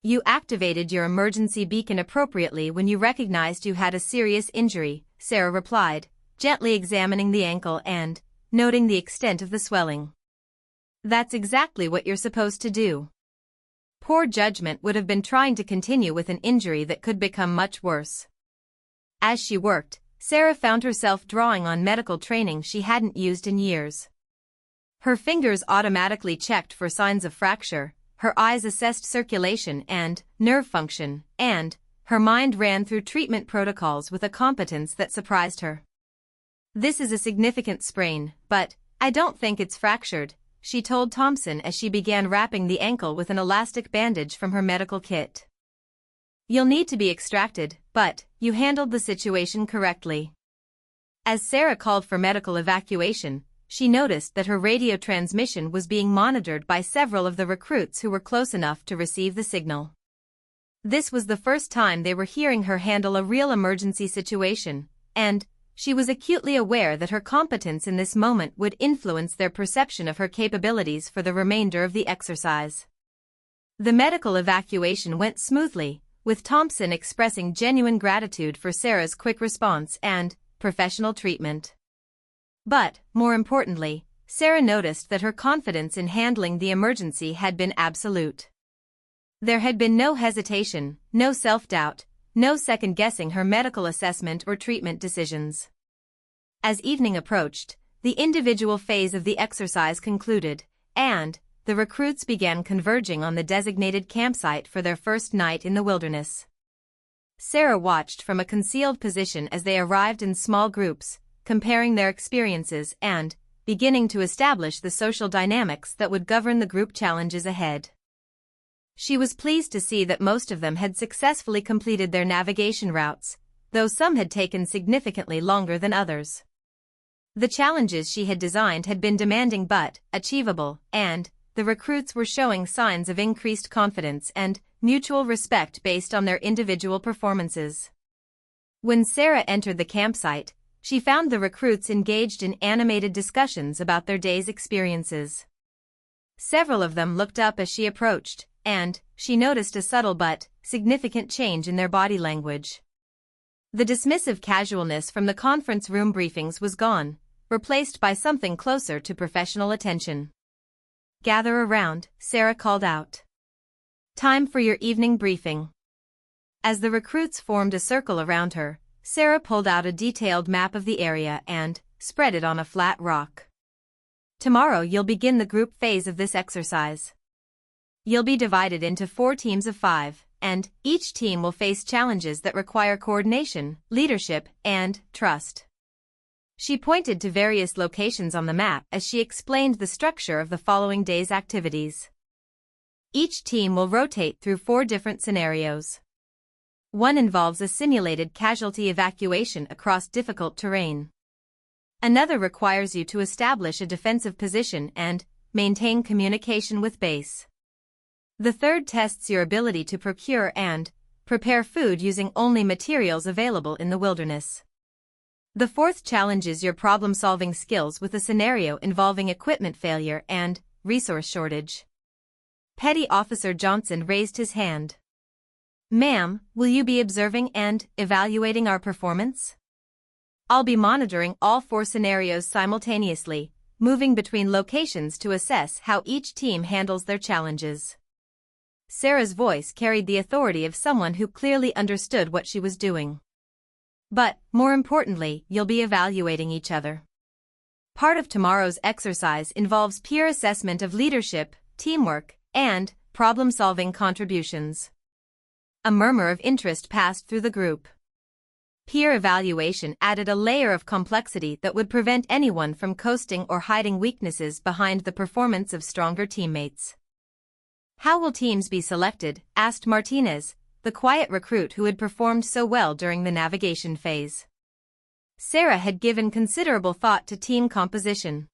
"You activated your emergency beacon appropriately when you recognized you had a serious injury," Sarah replied, gently examining the ankle and noting the extent of the swelling. "That's exactly what you're supposed to do. Poor judgment would have been trying to continue with an injury that could become much worse." As she worked, Sarah found herself drawing on medical training she hadn't used in years. Her fingers automatically checked for signs of fracture, her eyes assessed circulation and nerve function, and her mind ran through treatment protocols with a competence that surprised her. "This is a significant sprain, but I don't think it's fractured," she told Thompson as she began wrapping the ankle with an elastic bandage from her medical kit. "You'll need to be extracted, but you handled the situation correctly." As Sarah called for medical evacuation, she noticed that her radio transmission was being monitored by several of the recruits who were close enough to receive the signal. This was the first time they were hearing her handle a real emergency situation, and she was acutely aware that her competence in this moment would influence their perception of her capabilities for the remainder of the exercise. The medical evacuation went smoothly, with Thompson expressing genuine gratitude for Sarah's quick response and professional treatment. But, more importantly, Sarah noticed that her confidence in handling the emergency had been absolute. There had been no hesitation, no self-doubt, no second-guessing her medical assessment or treatment decisions. As evening approached, the individual phase of the exercise concluded, and the recruits began converging on the designated campsite for their first night in the wilderness. Sarah watched from a concealed position as they arrived in small groups, comparing their experiences and beginning to establish the social dynamics that would govern the group challenges ahead. She was pleased to see that most of them had successfully completed their navigation routes, though some had taken significantly longer than others. The challenges she had designed had been demanding but achievable, and the recruits were showing signs of increased confidence and mutual respect based on their individual performances. When Sarah entered the campsite, she found the recruits engaged in animated discussions about their day's experiences. Several of them looked up as she approached, and she noticed a subtle but significant change in their body language. The dismissive casualness from the conference room briefings was gone, replaced by something closer to professional attention. "Gather around," Sarah called out. "Time for your evening briefing." As the recruits formed a circle around her, Sarah pulled out a detailed map of the area and spread it on a flat rock. "Tomorrow you'll begin the group phase of this exercise. You'll be divided into 4 teams of 5, and each team will face challenges that require coordination, leadership, and trust." She pointed to various locations on the map as she explained the structure of the following day's activities. Each team will rotate through 4 different scenarios. One involves a simulated casualty evacuation across difficult terrain. Another requires you to establish a defensive position and maintain communication with base. The third tests your ability to procure and prepare food using only materials available in the wilderness. The fourth challenges your problem-solving skills with a scenario involving equipment failure and resource shortage. Petty Officer Johnson raised his hand. Ma'am, will you be observing and evaluating our performance? I'll be monitoring all 4 scenarios simultaneously, moving between locations to assess how each team handles their challenges. Sarah's voice carried the authority of someone who clearly understood what she was doing. But, more importantly, you'll be evaluating each other. Part of tomorrow's exercise involves peer assessment of leadership, teamwork, and problem-solving contributions. A murmur of interest passed through the group. Peer evaluation added a layer of complexity that would prevent anyone from coasting or hiding weaknesses behind the performance of stronger teammates. How will teams be selected? Asked Martinez, the quiet recruit who had performed so well during the navigation phase. Sarah had given considerable thought to team composition.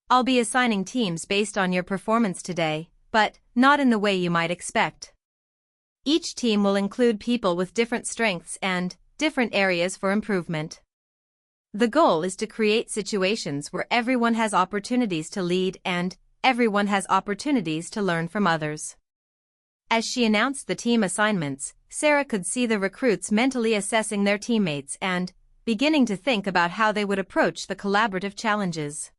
I'll be assigning teams based on your performance today, but not in the way you might expect. Each team will include people with different strengths and different areas for improvement. The goal is to create situations where everyone has opportunities to lead and everyone has opportunities to learn from others. As she announced the team assignments, Sarah could see the recruits mentally assessing their teammates and beginning to think about how they would approach the collaborative challenges.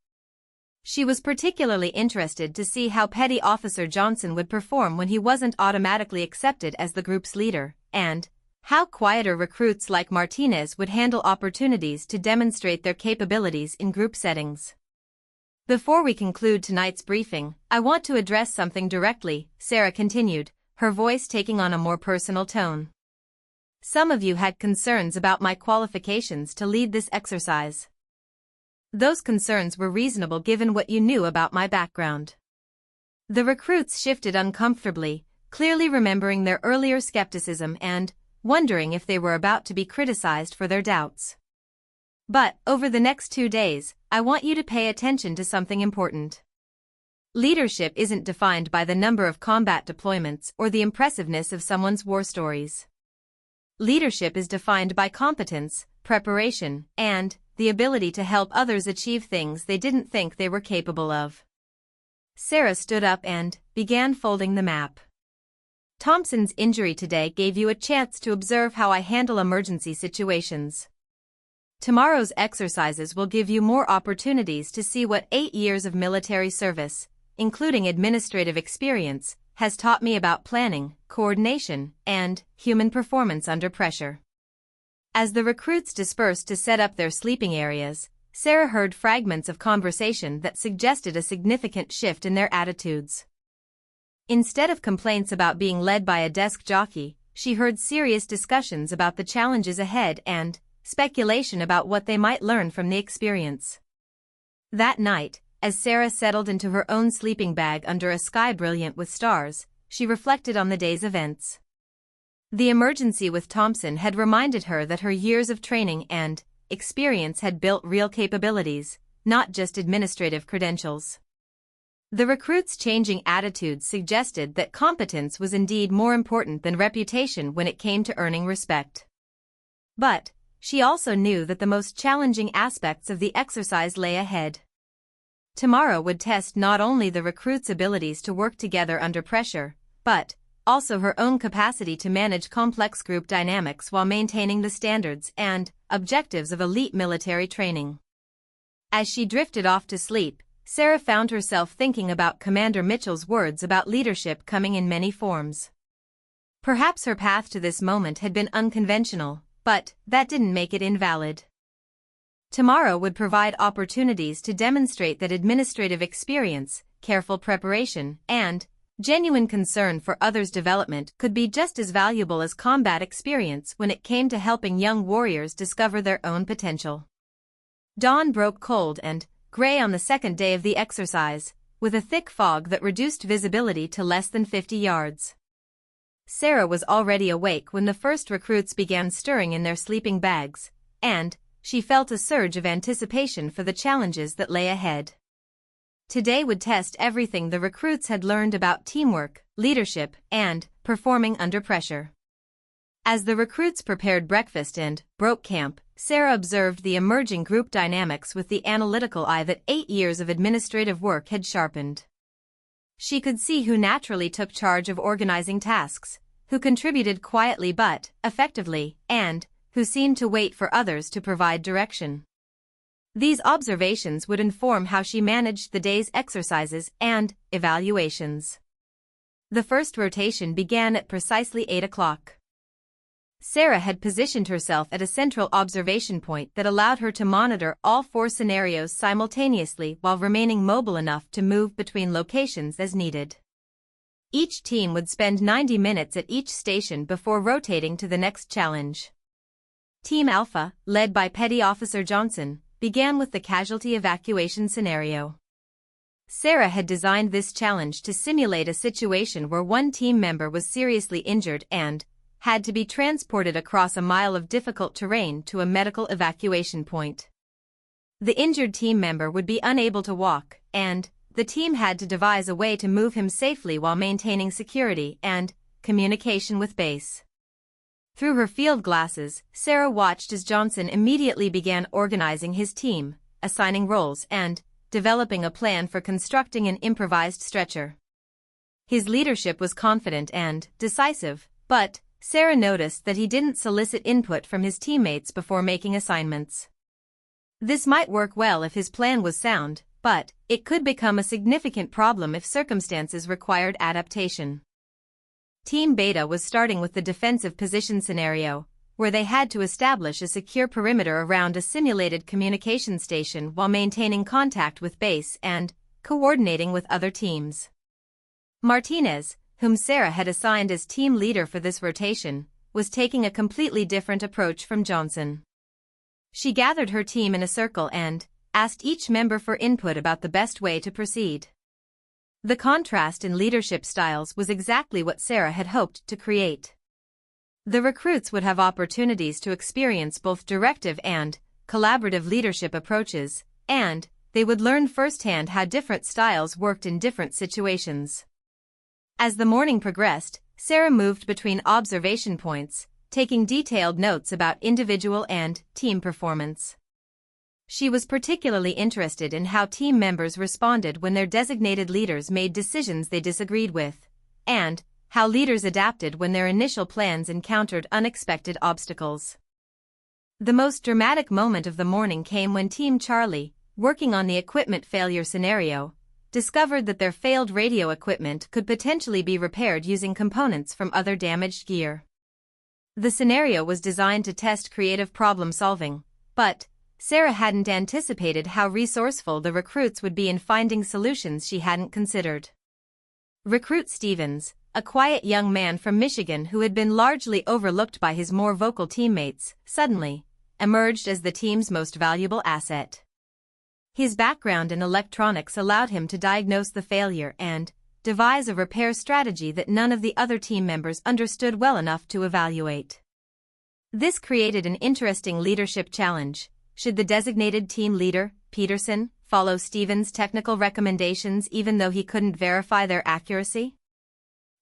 She was particularly interested to see how Petty Officer Johnson would perform when he wasn't automatically accepted as the group's leader, and how quieter recruits like Martinez would handle opportunities to demonstrate their capabilities in group settings. Before we conclude tonight's briefing, I want to address something directly, Sarah continued, her voice taking on a more personal tone. Some of you had concerns about my qualifications to lead this exercise. Those concerns were reasonable given what you knew about my background. The recruits shifted uncomfortably, clearly remembering their earlier skepticism and wondering if they were about to be criticized for their doubts. But, over the next 2 days, I want you to pay attention to something important. Leadership isn't defined by the number of combat deployments or the impressiveness of someone's war stories. Leadership is defined by competence, preparation, and the ability to help others achieve things they didn't think they were capable of. Sarah stood up and began folding the map. Thompson's injury today gave you a chance to observe how I handle emergency situations. Tomorrow's exercises will give you more opportunities to see what 8 years of military service, including administrative experience, has taught me about planning, coordination, and human performance under pressure. As the recruits dispersed to set up their sleeping areas, Sarah heard fragments of conversation that suggested a significant shift in their attitudes. Instead of complaints about being led by a desk jockey, she heard serious discussions about the challenges ahead and speculation about what they might learn from the experience. That night, as Sarah settled into her own sleeping bag under a sky brilliant with stars, she reflected on the day's events. The emergency with Thompson had reminded her that her years of training and experience had built real capabilities, not just administrative credentials. The recruits' changing attitudes suggested that competence was indeed more important than reputation when it came to earning respect. But she also knew that the most challenging aspects of the exercise lay ahead. Tomorrow would test not only the recruits' abilities to work together under pressure, but also her own capacity to manage complex group dynamics while maintaining the standards and objectives of elite military training. As she drifted off to sleep, Sarah found herself thinking about Commander Mitchell's words about leadership coming in many forms. Perhaps her path to this moment had been unconventional, but that didn't make it invalid. Tomorrow would provide opportunities to demonstrate that administrative experience, careful preparation, and genuine concern for others' development could be just as valuable as combat experience when it came to helping young warriors discover their own potential. Dawn broke cold and gray on the second day of the exercise, with a thick fog that reduced visibility to less than 50 yards. Sarah was already awake when the first recruits began stirring in their sleeping bags, and she felt a surge of anticipation for the challenges that lay ahead. Today would test everything the recruits had learned about teamwork, leadership, and performing under pressure. As the recruits prepared breakfast and broke camp, Sarah observed the emerging group dynamics with the analytical eye that 8 years of administrative work had sharpened. She could see who naturally took charge of organizing tasks, who contributed quietly but effectively, and who seemed to wait for others to provide direction. These observations would inform how she managed the day's exercises and evaluations. The first rotation began at precisely 8 o'clock. Sarah had positioned herself at a central observation point that allowed her to monitor all 4 scenarios simultaneously while remaining mobile enough to move between locations as needed. Each team would spend 90 minutes at each station before rotating to the next challenge. Team Alpha, led by Petty Officer Johnson, began with the casualty evacuation scenario. Sarah had designed this challenge to simulate a situation where one team member was seriously injured and had to be transported across a mile of difficult terrain to a medical evacuation point. The injured team member would be unable to walk, and the team had to devise a way to move him safely while maintaining security and communication with base. Through her field glasses, Sarah watched as Johnson immediately began organizing his team, assigning roles and developing a plan for constructing an improvised stretcher. His leadership was confident and decisive, but Sarah noticed that he didn't solicit input from his teammates before making assignments. This might work well if his plan was sound, but it could become a significant problem if circumstances required adaptation. Team Beta was starting with the defensive position scenario, where they had to establish a secure perimeter around a simulated communication station while maintaining contact with base and coordinating with other teams. Martinez, whom Sarah had assigned as team leader for this rotation, was taking a completely different approach from Johnson. She gathered her team in a circle and asked each member for input about the best way to proceed. The contrast in leadership styles was exactly what Sarah had hoped to create. The recruits would have opportunities to experience both directive and collaborative leadership approaches, and they would learn firsthand how different styles worked in different situations. As the morning progressed, Sarah moved between observation points, taking detailed notes about individual and team performance. She was particularly interested in how team members responded when their designated leaders made decisions they disagreed with, and how leaders adapted when their initial plans encountered unexpected obstacles. The most dramatic moment of the morning came when Team Charlie, working on the equipment failure scenario, discovered that their failed radio equipment could potentially be repaired using components from other damaged gear. The scenario was designed to test creative problem-solving, but Sarah hadn't anticipated how resourceful the recruits would be in finding solutions she hadn't considered. Recruit Stevens, a quiet young man from Michigan who had been largely overlooked by his more vocal teammates, suddenly emerged as the team's most valuable asset. His background in electronics allowed him to diagnose the failure and devise a repair strategy that none of the other team members understood well enough to evaluate. This created an interesting leadership challenge. Should the designated team leader, Peterson, follow Stevens' technical recommendations even though he couldn't verify their accuracy?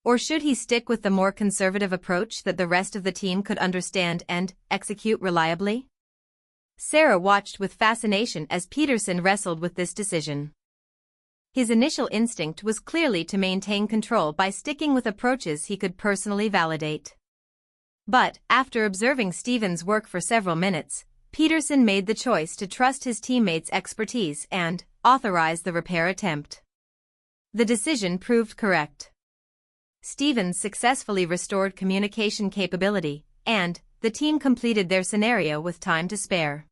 Or should he stick with the more conservative approach that the rest of the team could understand and execute reliably? Sarah watched with fascination as Peterson wrestled with this decision. His initial instinct was clearly to maintain control by sticking with approaches he could personally validate. But, after observing Stevens' work for several minutes, Peterson made the choice to trust his teammates' expertise and authorize the repair attempt. The decision proved correct. Stevens successfully restored communication capability, and the team completed their scenario with time to spare.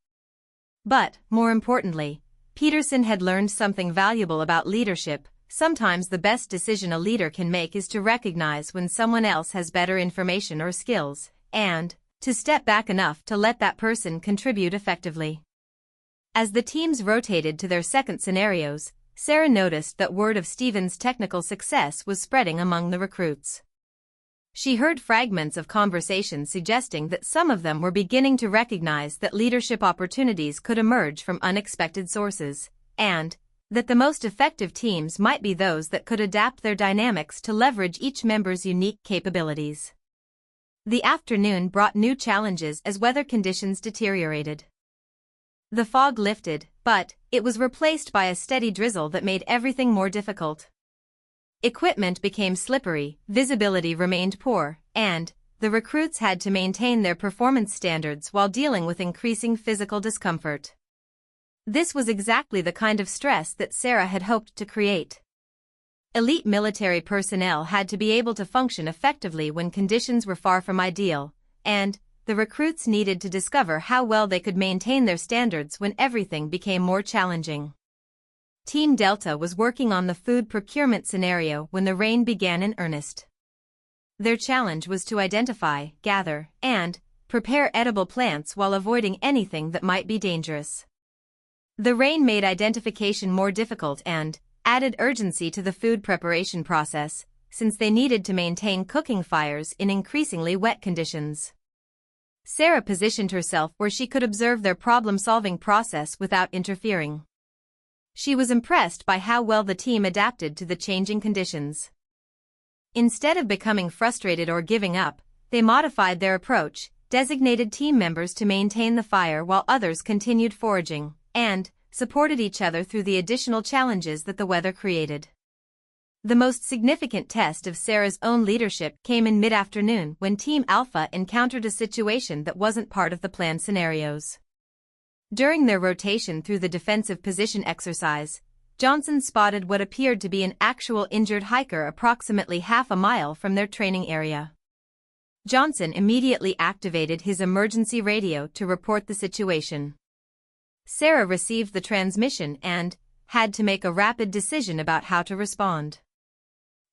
But, more importantly, Peterson had learned something valuable about leadership. Sometimes the best decision a leader can make is to recognize when someone else has better information or skills, and to step back enough to let that person contribute effectively. As the teams rotated to their second scenarios, Sarah noticed that word of Stevens' technical success was spreading among the recruits. She heard fragments of conversation suggesting that some of them were beginning to recognize that leadership opportunities could emerge from unexpected sources, and that the most effective teams might be those that could adapt their dynamics to leverage each member's unique capabilities. The afternoon brought new challenges as weather conditions deteriorated. The fog lifted, but it was replaced by a steady drizzle that made everything more difficult. Equipment became slippery, visibility remained poor, and the recruits had to maintain their performance standards while dealing with increasing physical discomfort. This was exactly the kind of stress that Sarah had hoped to create. Elite military personnel had to be able to function effectively when conditions were far from ideal, and the recruits needed to discover how well they could maintain their standards when everything became more challenging. Team Delta was working on the food procurement scenario when the rain began in earnest. Their challenge was to identify, gather, and prepare edible plants while avoiding anything that might be dangerous. The rain made identification more difficult and added urgency to the food preparation process, since they needed to maintain cooking fires in increasingly wet conditions. Sarah positioned herself where she could observe their problem-solving process without interfering. She was impressed by how well the team adapted to the changing conditions. Instead of becoming frustrated or giving up, they modified their approach, designated team members to maintain the fire while others continued foraging, and supported each other through the additional challenges that the weather created. The most significant test of Sarah's own leadership came in mid-afternoon when Team Alpha encountered a situation that wasn't part of the planned scenarios. During their rotation through the defensive position exercise, Johnson spotted what appeared to be an actual injured hiker approximately half a mile from their training area. Johnson immediately activated his emergency radio to report the situation. Sarah received the transmission and had to make a rapid decision about how to respond.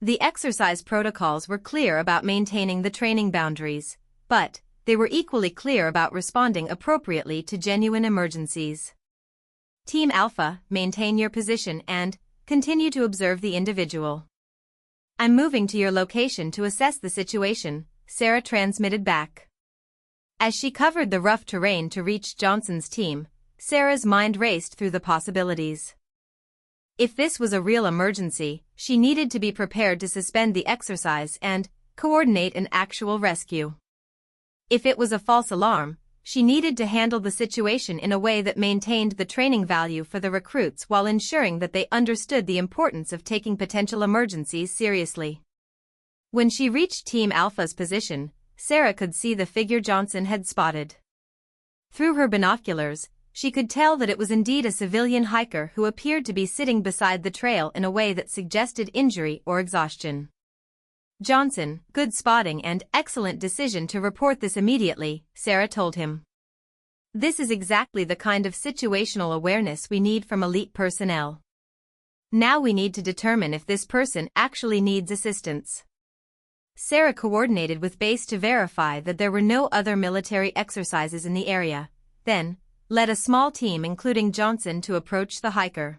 The exercise protocols were clear about maintaining the training boundaries, but they were equally clear about responding appropriately to genuine emergencies. Team Alpha, maintain your position and continue to observe the individual. I'm moving to your location to assess the situation, Sarah transmitted back. As she covered the rough terrain to reach Johnson's team, Sarah's mind raced through the possibilities. If this was a real emergency, she needed to be prepared to suspend the exercise and coordinate an actual rescue. If it was a false alarm, she needed to handle the situation in a way that maintained the training value for the recruits while ensuring that they understood the importance of taking potential emergencies seriously. When she reached Team Alpha's position, Sarah could see the figure Johnson had spotted. Through her binoculars, she could tell that it was indeed a civilian hiker who appeared to be sitting beside the trail in a way that suggested injury or exhaustion. Johnson, good spotting and excellent decision to report this immediately, Sarah told him. This is exactly the kind of situational awareness we need from elite personnel. Now we need to determine if this person actually needs assistance. Sarah coordinated with base to verify that there were no other military exercises in the area, then led a small team including Johnson to approach the hiker.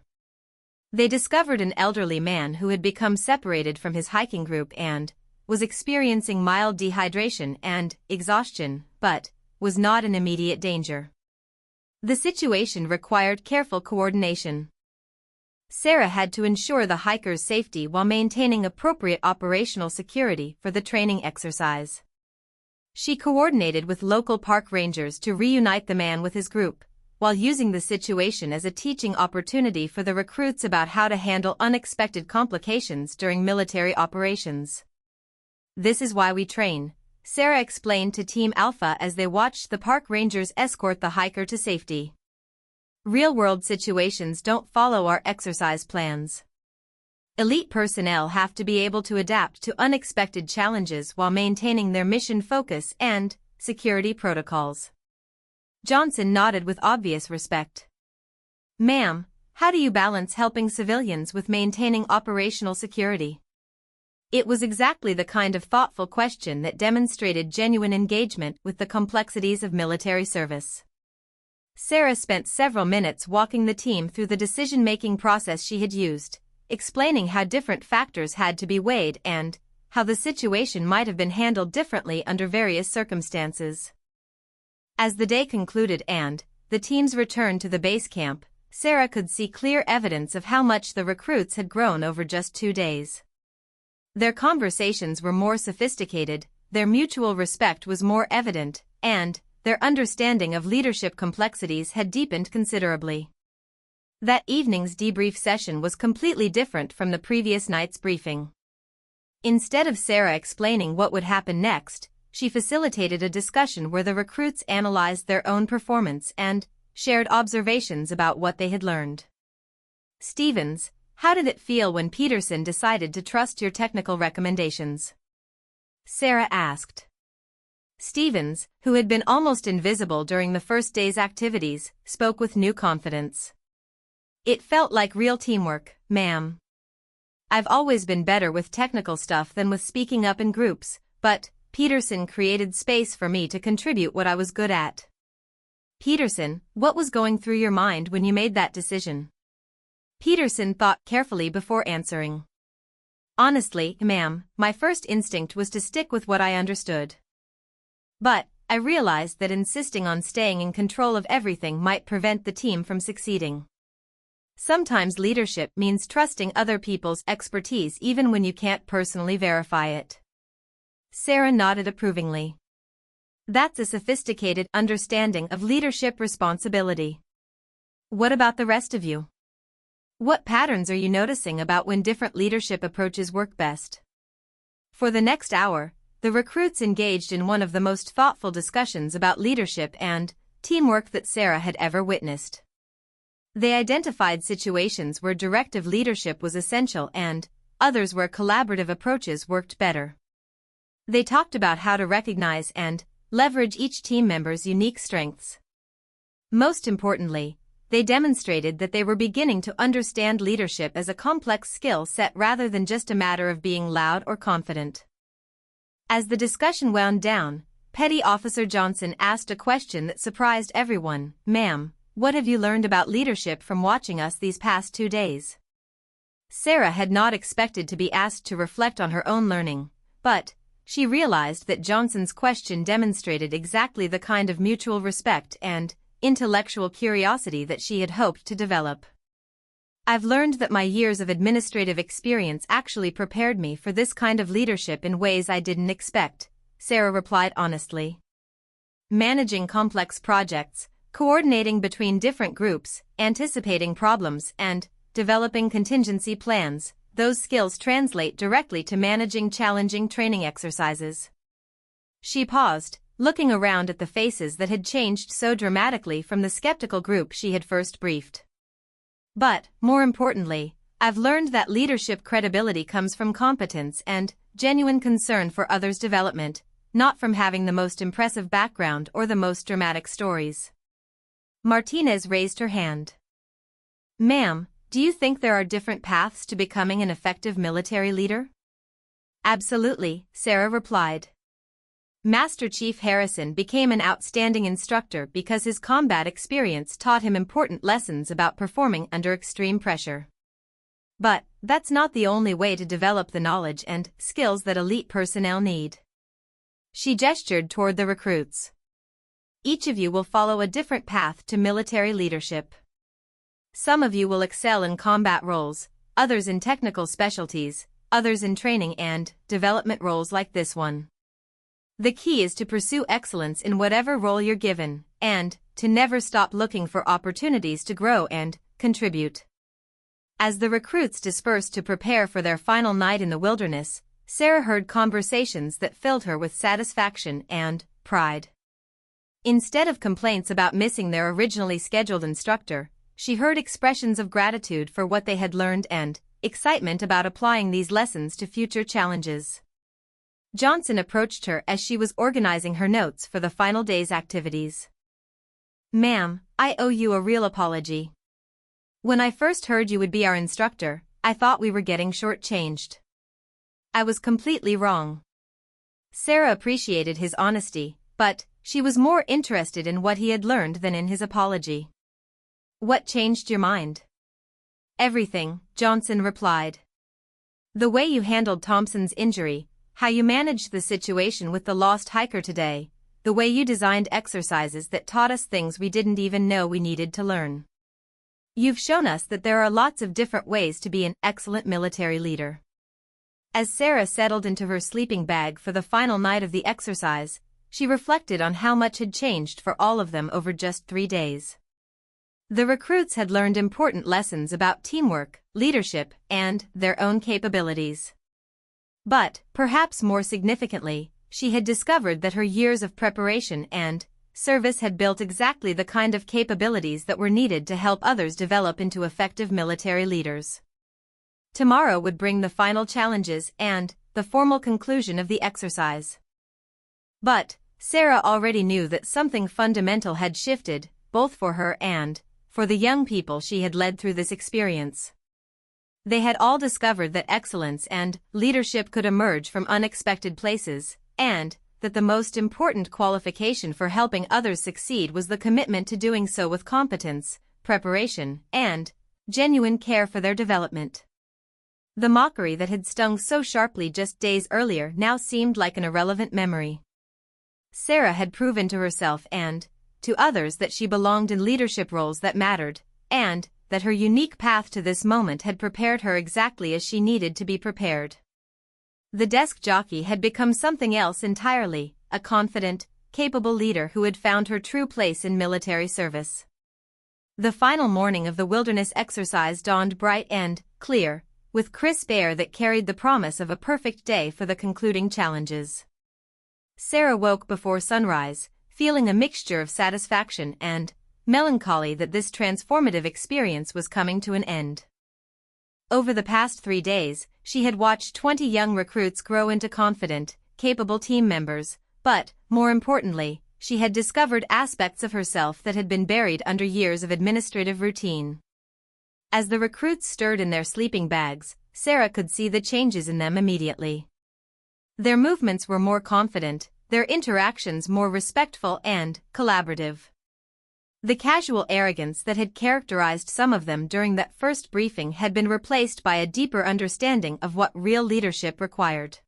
They discovered an elderly man who had become separated from his hiking group and was experiencing mild dehydration and exhaustion, but was not in immediate danger. The situation required careful coordination. Sarah had to ensure the hiker's safety while maintaining appropriate operational security for the training exercise. She coordinated with local park rangers to reunite the man with his group, while using the situation as a teaching opportunity for the recruits about how to handle unexpected complications during military operations. This is why we train, Sarah explained to Team Alpha as they watched the park rangers escort the hiker to safety. Real-world situations don't follow our exercise plans. Elite personnel have to be able to adapt to unexpected challenges while maintaining their mission focus and security protocols. Johnson nodded with obvious respect. Ma'am, how do you balance helping civilians with maintaining operational security? It was exactly the kind of thoughtful question that demonstrated genuine engagement with the complexities of military service. Sarah spent several minutes walking the team through the decision-making process she had used, explaining how different factors had to be weighed and how the situation might have been handled differently under various circumstances. As the day concluded and the teams returned to the base camp, Sarah could see clear evidence of how much the recruits had grown over just 2 days. Their conversations were more sophisticated, their mutual respect was more evident, and their understanding of leadership complexities had deepened considerably. That evening's debrief session was completely different from the previous night's briefing. Instead of Sarah explaining what would happen next, she facilitated a discussion where the recruits analyzed their own performance and shared observations about what they had learned. Stevens, how did it feel when Peterson decided to trust your technical recommendations? Sarah asked. Stevens, who had been almost invisible during the first day's activities, spoke with new confidence. It felt like real teamwork, ma'am. I've always been better with technical stuff than with speaking up in groups, but Peterson created space for me to contribute what I was good at. Peterson, what was going through your mind when you made that decision? Peterson thought carefully before answering. Honestly, ma'am, my first instinct was to stick with what I understood. But I realized that insisting on staying in control of everything might prevent the team from succeeding. Sometimes leadership means trusting other people's expertise even when you can't personally verify it. Sarah nodded approvingly. That's a sophisticated understanding of leadership responsibility. What about the rest of you? What patterns are you noticing about when different leadership approaches work best? For the next hour, the recruits engaged in one of the most thoughtful discussions about leadership and teamwork that Sarah had ever witnessed. They identified situations where directive leadership was essential and others where collaborative approaches worked better. They talked about how to recognize and leverage each team member's unique strengths. Most importantly, they demonstrated that they were beginning to understand leadership as a complex skill set rather than just a matter of being loud or confident. As the discussion wound down, Petty Officer Johnson asked a question that surprised everyone. Ma'am, what have you learned about leadership from watching us these past 2 days? Sarah had not expected to be asked to reflect on her own learning, but she realized that Johnson's question demonstrated exactly the kind of mutual respect and intellectual curiosity that she had hoped to develop. I've learned that my years of administrative experience actually prepared me for this kind of leadership in ways I didn't expect, Sarah replied honestly. Managing complex projects, coordinating between different groups, anticipating problems, and developing contingency plans, those skills translate directly to managing challenging training exercises. She paused, looking around at the faces that had changed so dramatically from the skeptical group she had first briefed. But, more importantly, I've learned that leadership credibility comes from competence and genuine concern for others' development, not from having the most impressive background or the most dramatic stories. Martinez raised her hand. Ma'am, do you think there are different paths to becoming an effective military leader? Absolutely, Sarah replied. Master Chief Harrison became an outstanding instructor because his combat experience taught him important lessons about performing under extreme pressure. But that's not the only way to develop the knowledge and skills that elite personnel need. She gestured toward the recruits. Each of you will follow a different path to military leadership. Some of you will excel in combat roles, others in technical specialties, others in training and development roles like this one. The key is to pursue excellence in whatever role you're given, and to never stop looking for opportunities to grow and contribute. As the recruits dispersed to prepare for their final night in the wilderness, Sarah heard conversations that filled her with satisfaction and pride. Instead of complaints about missing their originally scheduled instructor, she heard expressions of gratitude for what they had learned and excitement about applying these lessons to future challenges. Johnson approached her as she was organizing her notes for the final day's activities. Ma'am, I owe you a real apology. When I first heard you would be our instructor, I thought we were getting short-changed. I was completely wrong. Sarah appreciated his honesty, but she was more interested in what he had learned than in his apology. What changed your mind? Everything, Johnson replied. The way you handled Thompson's injury, how you managed the situation with the lost hiker today, the way you designed exercises that taught us things we didn't even know we needed to learn. You've shown us that there are lots of different ways to be an excellent military leader. As Sarah settled into her sleeping bag for the final night of the exercise, she reflected on how much had changed for all of them over just 3 days. The recruits had learned important lessons about teamwork, leadership, and their own capabilities. But, perhaps more significantly, she had discovered that her years of preparation and service had built exactly the kind of capabilities that were needed to help others develop into effective military leaders. Tomorrow would bring the final challenges and the formal conclusion of the exercise. But Sarah already knew that something fundamental had shifted, both for her and for the young people she had led through this experience. They had all discovered that excellence and leadership could emerge from unexpected places, and that the most important qualification for helping others succeed was the commitment to doing so with competence, preparation, and genuine care for their development. The mockery that had stung so sharply just days earlier now seemed like an irrelevant memory. Sarah had proven to herself and to others that she belonged in leadership roles that mattered, and that her unique path to this moment had prepared her exactly as she needed to be prepared. The desk jockey had become something else entirely, a confident, capable leader who had found her true place in military service. The final morning of the wilderness exercise dawned bright and clear, with crisp air that carried the promise of a perfect day for the concluding challenges. Sarah woke before sunrise, feeling a mixture of satisfaction and melancholy that this transformative experience was coming to an end. Over the past 3 days, she had watched 20 young recruits grow into confident, capable team members, but, more importantly, she had discovered aspects of herself that had been buried under years of administrative routine. As the recruits stirred in their sleeping bags, Sarah could see the changes in them immediately. Their movements were more confident, their interactions more respectful and collaborative. The casual arrogance that had characterized some of them during that first briefing had been replaced by a deeper understanding of what real leadership required.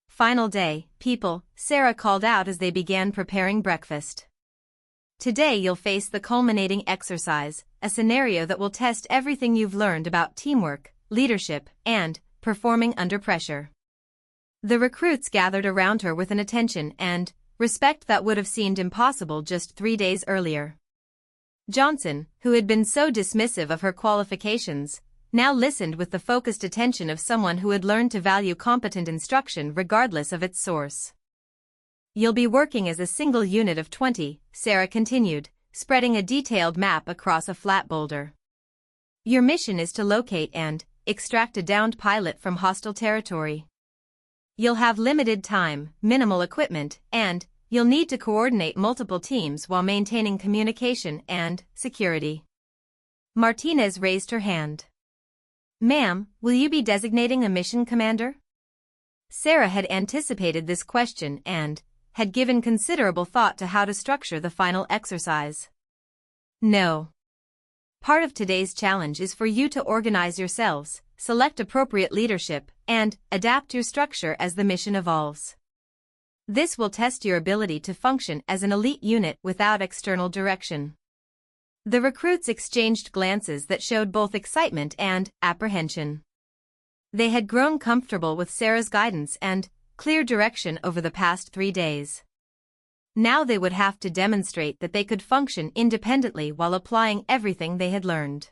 Final day, people, Sarah called out as they began preparing breakfast. Today you'll face the culminating exercise, a scenario that will test everything you've learned about teamwork, leadership, and performing under pressure. The recruits gathered around her with an attention and respect that would have seemed impossible just 3 days earlier. Johnson, who had been so dismissive of her qualifications, now listened with the focused attention of someone who had learned to value competent instruction regardless of its source. You'll be working as a single unit of 20, Sarah continued, spreading a detailed map across a flat boulder. Your mission is to locate and extract a downed pilot from hostile territory. You'll have limited time, minimal equipment, and you'll need to coordinate multiple teams while maintaining communication and security. Martinez raised her hand. Ma'am, will you be designating a mission commander? Sarah had anticipated this question and had given considerable thought to how to structure the final exercise. No. Part of today's challenge is for you to organize yourselves, select appropriate leadership, and adapt your structure as the mission evolves. This will test your ability to function as an elite unit without external direction. The recruits exchanged glances that showed both excitement and apprehension. They had grown comfortable with Sarah's guidance and clear direction over the past 3 days. Now they would have to demonstrate that they could function independently while applying everything they had learned.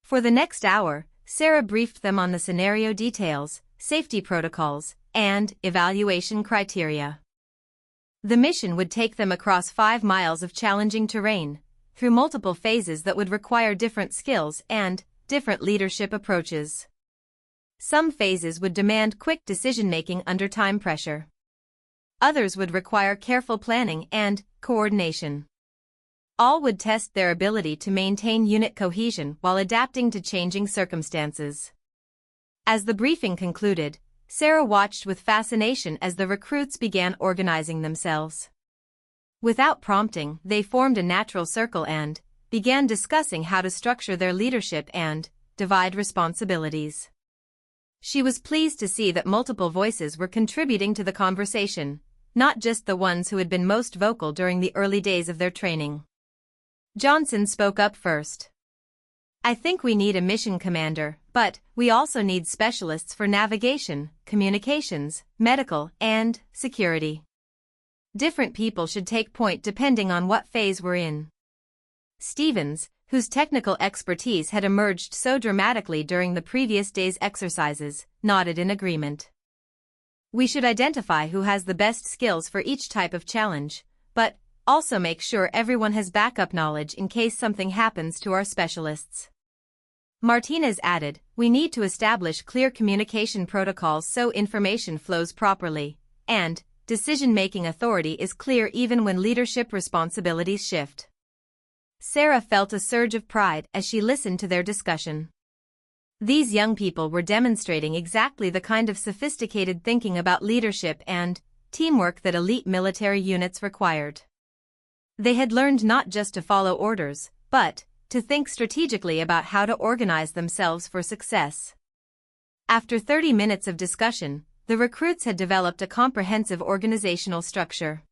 For the next hour, Sarah briefed them on the scenario details, safety protocols, and evaluation criteria. The mission would take them across 5 miles of challenging terrain, through multiple phases that would require different skills and different leadership approaches. Some phases would demand quick decision-making under time pressure. Others would require careful planning and coordination. All would test their ability to maintain unit cohesion while adapting to changing circumstances. As the briefing concluded, Sarah watched with fascination as the recruits began organizing themselves. Without prompting, they formed a natural circle and began discussing how to structure their leadership and divide responsibilities. She was pleased to see that multiple voices were contributing to the conversation, not just the ones who had been most vocal during the early days of their training. Johnson spoke up first. I think we need a mission commander, But we also need specialists for navigation, communications, medical, and security. Different people should take point depending on what phase we're in. Stevens, whose technical expertise had emerged so dramatically during the previous day's exercises, nodded in agreement. We should identify who has the best skills for each type of challenge, but also make sure everyone has backup knowledge in case something happens to our specialists. Martinez added, we need to establish clear communication protocols so information flows properly, and decision-making authority is clear even when leadership responsibilities shift. Sarah felt a surge of pride as she listened to their discussion. These young people were demonstrating exactly the kind of sophisticated thinking about leadership and teamwork that elite military units required. They had learned not just to follow orders, but to think strategically about how to organize themselves for success. After 30 minutes of discussion, the recruits had developed a comprehensive organizational structure.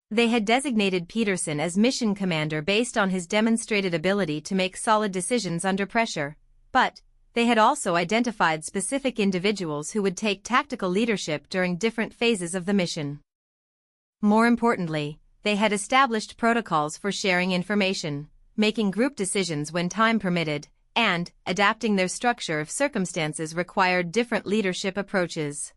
They had designated Peterson as mission commander based on his demonstrated ability to make solid decisions under pressure, but they had also identified specific individuals who would take tactical leadership during different phases of the mission. More importantly, they had established protocols for sharing information, making group decisions when time permitted, and adapting their structure if circumstances required different leadership approaches.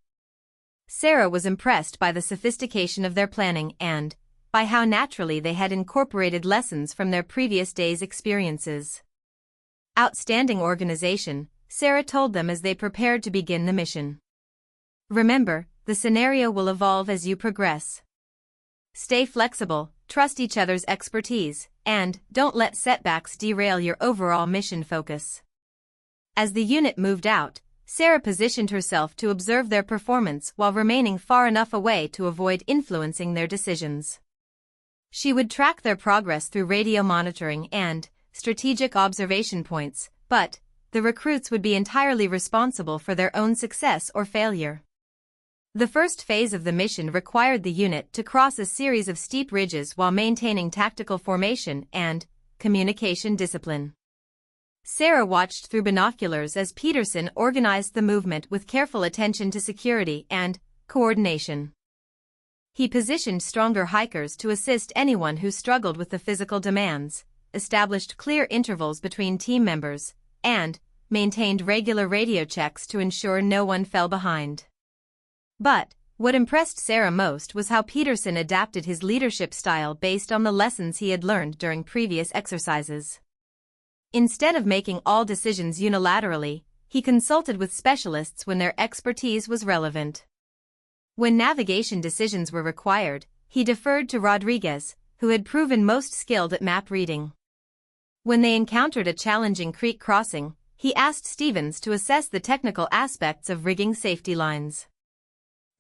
Sarah was impressed by the sophistication of their planning and by how naturally they had incorporated lessons from their previous day's experiences. Outstanding organization, Sarah told them as they prepared to begin the mission. Remember, the scenario will evolve as you progress. Stay flexible, trust each other's expertise, and don't let setbacks derail your overall mission focus. As the unit moved out, Sarah positioned herself to observe their performance while remaining far enough away to avoid influencing their decisions. She would track their progress through radio monitoring and strategic observation points, but the recruits would be entirely responsible for their own success or failure. The first phase of the mission required the unit to cross a series of steep ridges while maintaining tactical formation and communication discipline. Sarah watched through binoculars as Peterson organized the movement with careful attention to security and coordination. He positioned stronger hikers to assist anyone who struggled with the physical demands, established clear intervals between team members, and maintained regular radio checks to ensure no one fell behind. But what impressed Sarah most was how Peterson adapted his leadership style based on the lessons he had learned during previous exercises. Instead of making all decisions unilaterally, he consulted with specialists when their expertise was relevant. When navigation decisions were required, he deferred to Rodriguez, who had proven most skilled at map reading. When they encountered a challenging creek crossing, he asked Stevens to assess the technical aspects of rigging safety lines.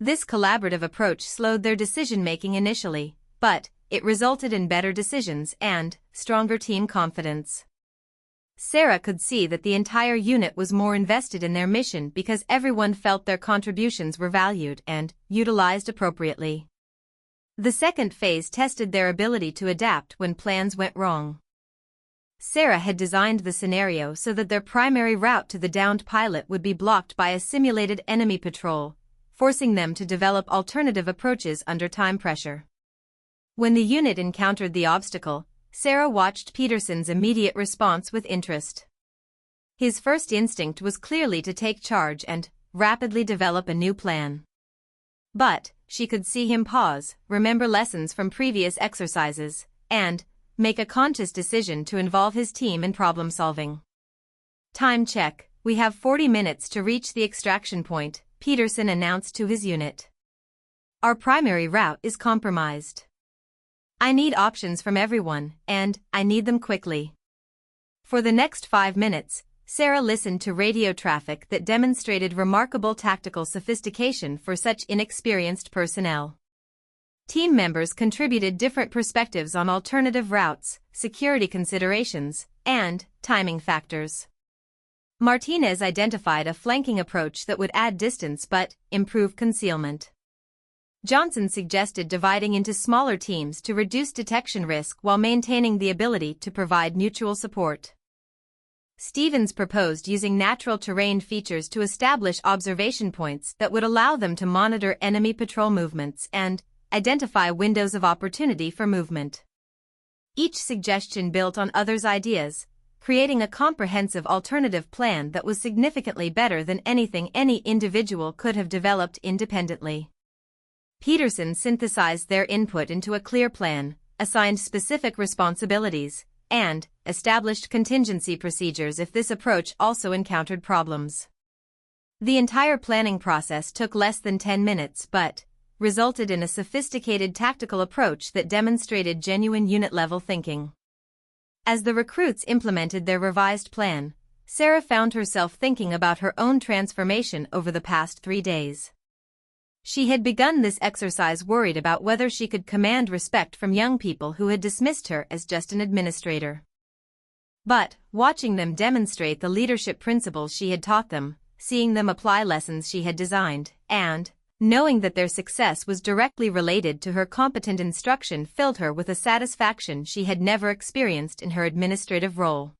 This collaborative approach slowed their decision-making initially, but it resulted in better decisions and stronger team confidence. Sarah could see that the entire unit was more invested in their mission because everyone felt their contributions were valued and utilized appropriately. The second phase tested their ability to adapt when plans went wrong. Sarah had designed the scenario so that their primary route to the downed pilot would be blocked by a simulated enemy patrol, forcing them to develop alternative approaches under time pressure. When the unit encountered the obstacle, Sarah watched Peterson's immediate response with interest. His first instinct was clearly to take charge and rapidly develop a new plan. But she could see him pause, remember lessons from previous exercises, and make a conscious decision to involve his team in problem-solving. Time check. We have 40 minutes to reach the extraction point, Peterson announced to his unit. Our primary route is compromised. I need options from everyone, and I need them quickly. For the next 5 minutes, Sarah listened to radio traffic that demonstrated remarkable tactical sophistication for such inexperienced personnel. Team members contributed different perspectives on alternative routes, security considerations, and timing factors. Martinez identified a flanking approach that would add distance but improve concealment. Johnson suggested dividing into smaller teams to reduce detection risk while maintaining the ability to provide mutual support. Stevens proposed using natural terrain features to establish observation points that would allow them to monitor enemy patrol movements and identify windows of opportunity for movement. Each suggestion built on others' ideas, creating a comprehensive alternative plan that was significantly better than anything any individual could have developed independently. Peterson synthesized their input into a clear plan, assigned specific responsibilities, and established contingency procedures if this approach also encountered problems. The entire planning process took less than 10 minutes but resulted in a sophisticated tactical approach that demonstrated genuine unit-level thinking. As the recruits implemented their revised plan, Sarah found herself thinking about her own transformation over the past 3 days. She had begun this exercise worried about whether she could command respect from young people who had dismissed her as just an administrator. But, watching them demonstrate the leadership principles she had taught them, seeing them apply lessons she had designed, and knowing that their success was directly related to her competent instruction filled her with a satisfaction she had never experienced in her administrative role.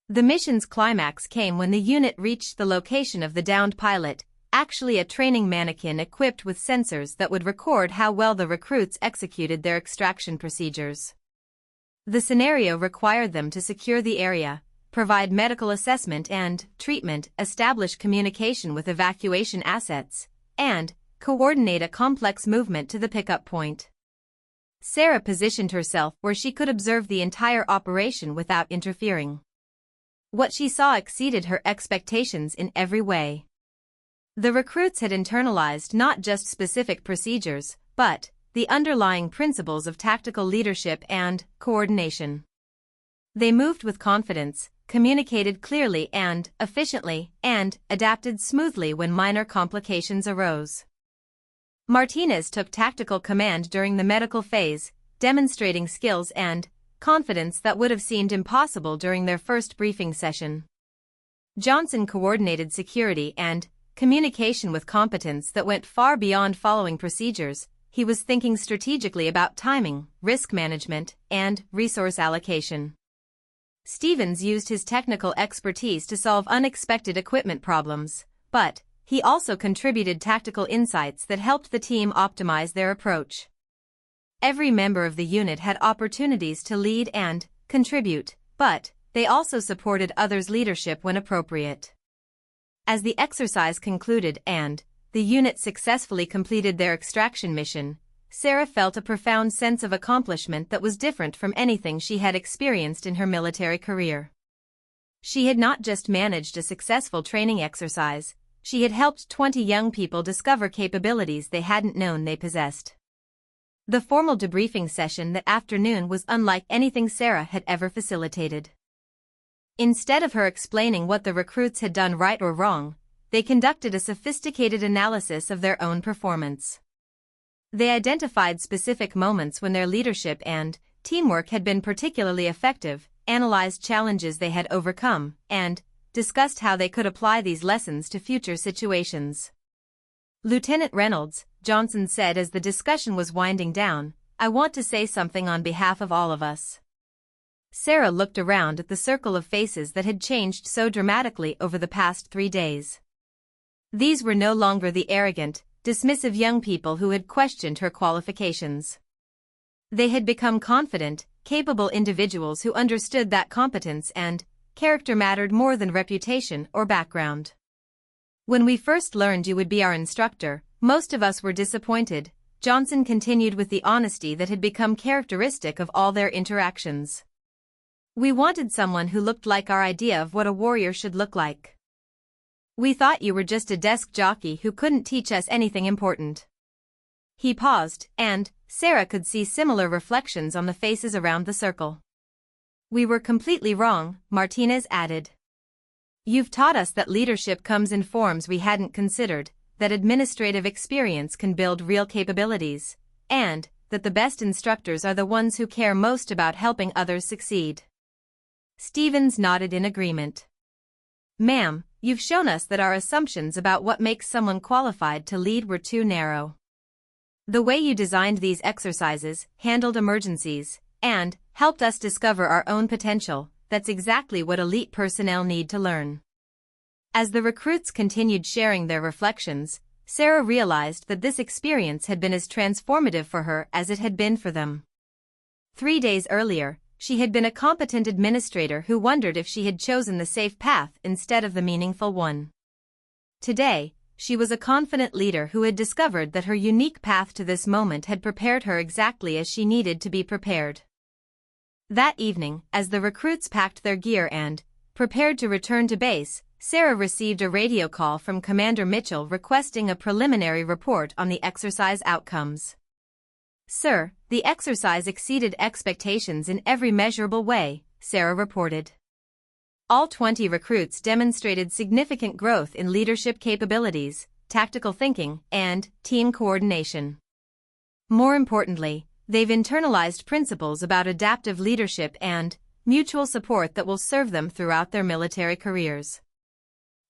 The mission's climax came when the unit reached the location of the downed pilot, actually a training mannequin equipped with sensors that would record how well the recruits executed their extraction procedures. The scenario required them to secure the area, provide medical assessment and treatment, establish communication with evacuation assets, and coordinate a complex movement to the pickup point. Sarah positioned herself where she could observe the entire operation without interfering. What she saw exceeded her expectations in every way. The recruits had internalized not just specific procedures, but the underlying principles of tactical leadership and coordination. They moved with confidence, communicated clearly and efficiently, and adapted smoothly when minor complications arose. Martinez took tactical command during the medical phase, demonstrating skills and confidence that would have seemed impossible during their first briefing session. Johnson coordinated security and communication with competence that went far beyond following procedures. He was thinking strategically about timing, risk management, and resource allocation. Stevens used his technical expertise to solve unexpected equipment problems, but he also contributed tactical insights that helped the team optimize their approach. Every member of the unit had opportunities to lead and contribute, but they also supported others' leadership when appropriate. As the exercise concluded and the unit successfully completed their extraction mission, Sarah felt a profound sense of accomplishment that was different from anything she had experienced in her military career. She had not just managed a successful training exercise, she had helped 20 young people discover capabilities they hadn't known they possessed. The formal debriefing session that afternoon was unlike anything Sarah had ever facilitated. Instead of her explaining what the recruits had done right or wrong, they conducted a sophisticated analysis of their own performance. They identified specific moments when their leadership and teamwork had been particularly effective, analyzed challenges they had overcome, and discussed how they could apply these lessons to future situations. Lieutenant Reynolds, Johnson said as the discussion was winding down, "I want to say something on behalf of all of us." Sarah looked around at the circle of faces that had changed so dramatically over the past 3 days. These were no longer the arrogant, dismissive young people who had questioned her qualifications. They had become confident, capable individuals who understood that competence and character mattered more than reputation or background. "When we first learned you would be our instructor, most of us were disappointed," Johnson continued with the honesty that had become characteristic of all their interactions. "We wanted someone who looked like our idea of what a warrior should look like. We thought you were just a desk jockey who couldn't teach us anything important." He paused, and Sarah could see similar reflections on the faces around the circle. "We were completely wrong," Martinez added. "You've taught us that leadership comes in forms we hadn't considered, that administrative experience can build real capabilities, and that the best instructors are the ones who care most about helping others succeed." Stevens nodded in agreement. "Ma'am, you've shown us that our assumptions about what makes someone qualified to lead were too narrow. The way you designed these exercises, handled emergencies, and helped us discover our own potential, that's exactly what elite personnel need to learn. As the recruits continued sharing their reflections, Sarah realized that this experience had been as transformative for her as it had been for them. 3 days earlier, she had been a competent administrator who wondered if she had chosen the safe path instead of the meaningful one. Today, she was a confident leader who had discovered that her unique path to this moment had prepared her exactly as she needed to be prepared. That evening, as the recruits packed their gear and prepared to return to base, Sarah received a radio call from Commander Mitchell requesting a preliminary report on the exercise outcomes. "Sir, the exercise exceeded expectations in every measurable way," Sarah reported. All 20 recruits demonstrated significant growth in leadership capabilities, tactical thinking, and team coordination. More importantly, they've internalized principles about adaptive leadership and mutual support that will serve them throughout their military careers.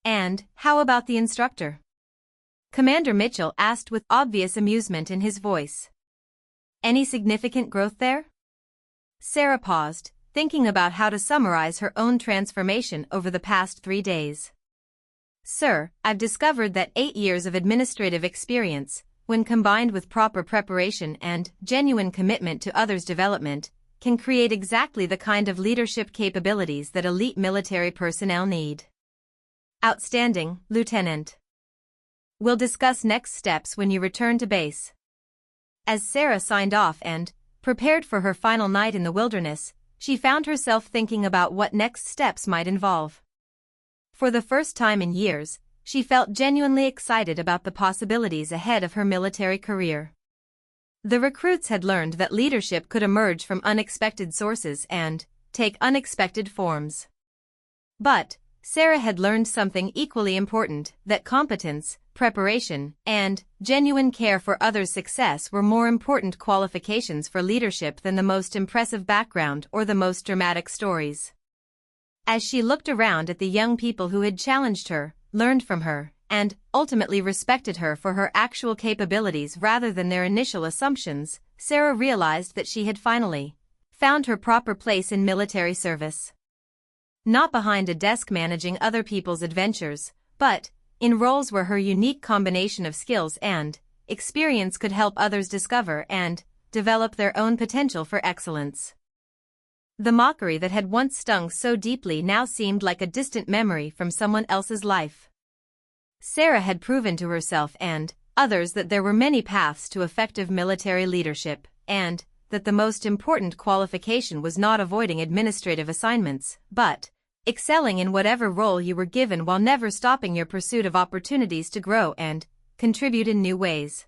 "And how about the instructor?" Commander Mitchell asked with obvious amusement in his voice. "Any significant growth there?" Sarah paused, thinking about how to summarize her own transformation over the past 3 days. "Sir, I've discovered that 8 years of administrative experience, when combined with proper preparation and genuine commitment to others' development, can create exactly the kind of leadership capabilities that elite military personnel need." "Outstanding, Lieutenant. We'll discuss next steps when you return to base." As Sarah signed off and prepared for her final night in the wilderness, she found herself thinking about what next steps might involve. For the first time in years, she felt genuinely excited about the possibilities ahead of her military career. The recruits had learned that leadership could emerge from unexpected sources and take unexpected forms. But Sarah had learned something equally important, that competence, preparation, and genuine care for others' success were more important qualifications for leadership than the most impressive background or the most dramatic stories. As she looked around at the young people who had challenged her, learned from her, and ultimately respected her for her actual capabilities rather than their initial assumptions, Sarah realized that she had finally found her proper place in military service. Not behind a desk managing other people's adventures, but in roles where her unique combination of skills and experience could help others discover and develop their own potential for excellence. The mockery that had once stung so deeply now seemed like a distant memory from someone else's life. Sarah had proven to herself and others that there were many paths to effective military leadership, and that the most important qualification was not avoiding administrative assignments, but excelling in whatever role you were given while never stopping your pursuit of opportunities to grow and contribute in new ways.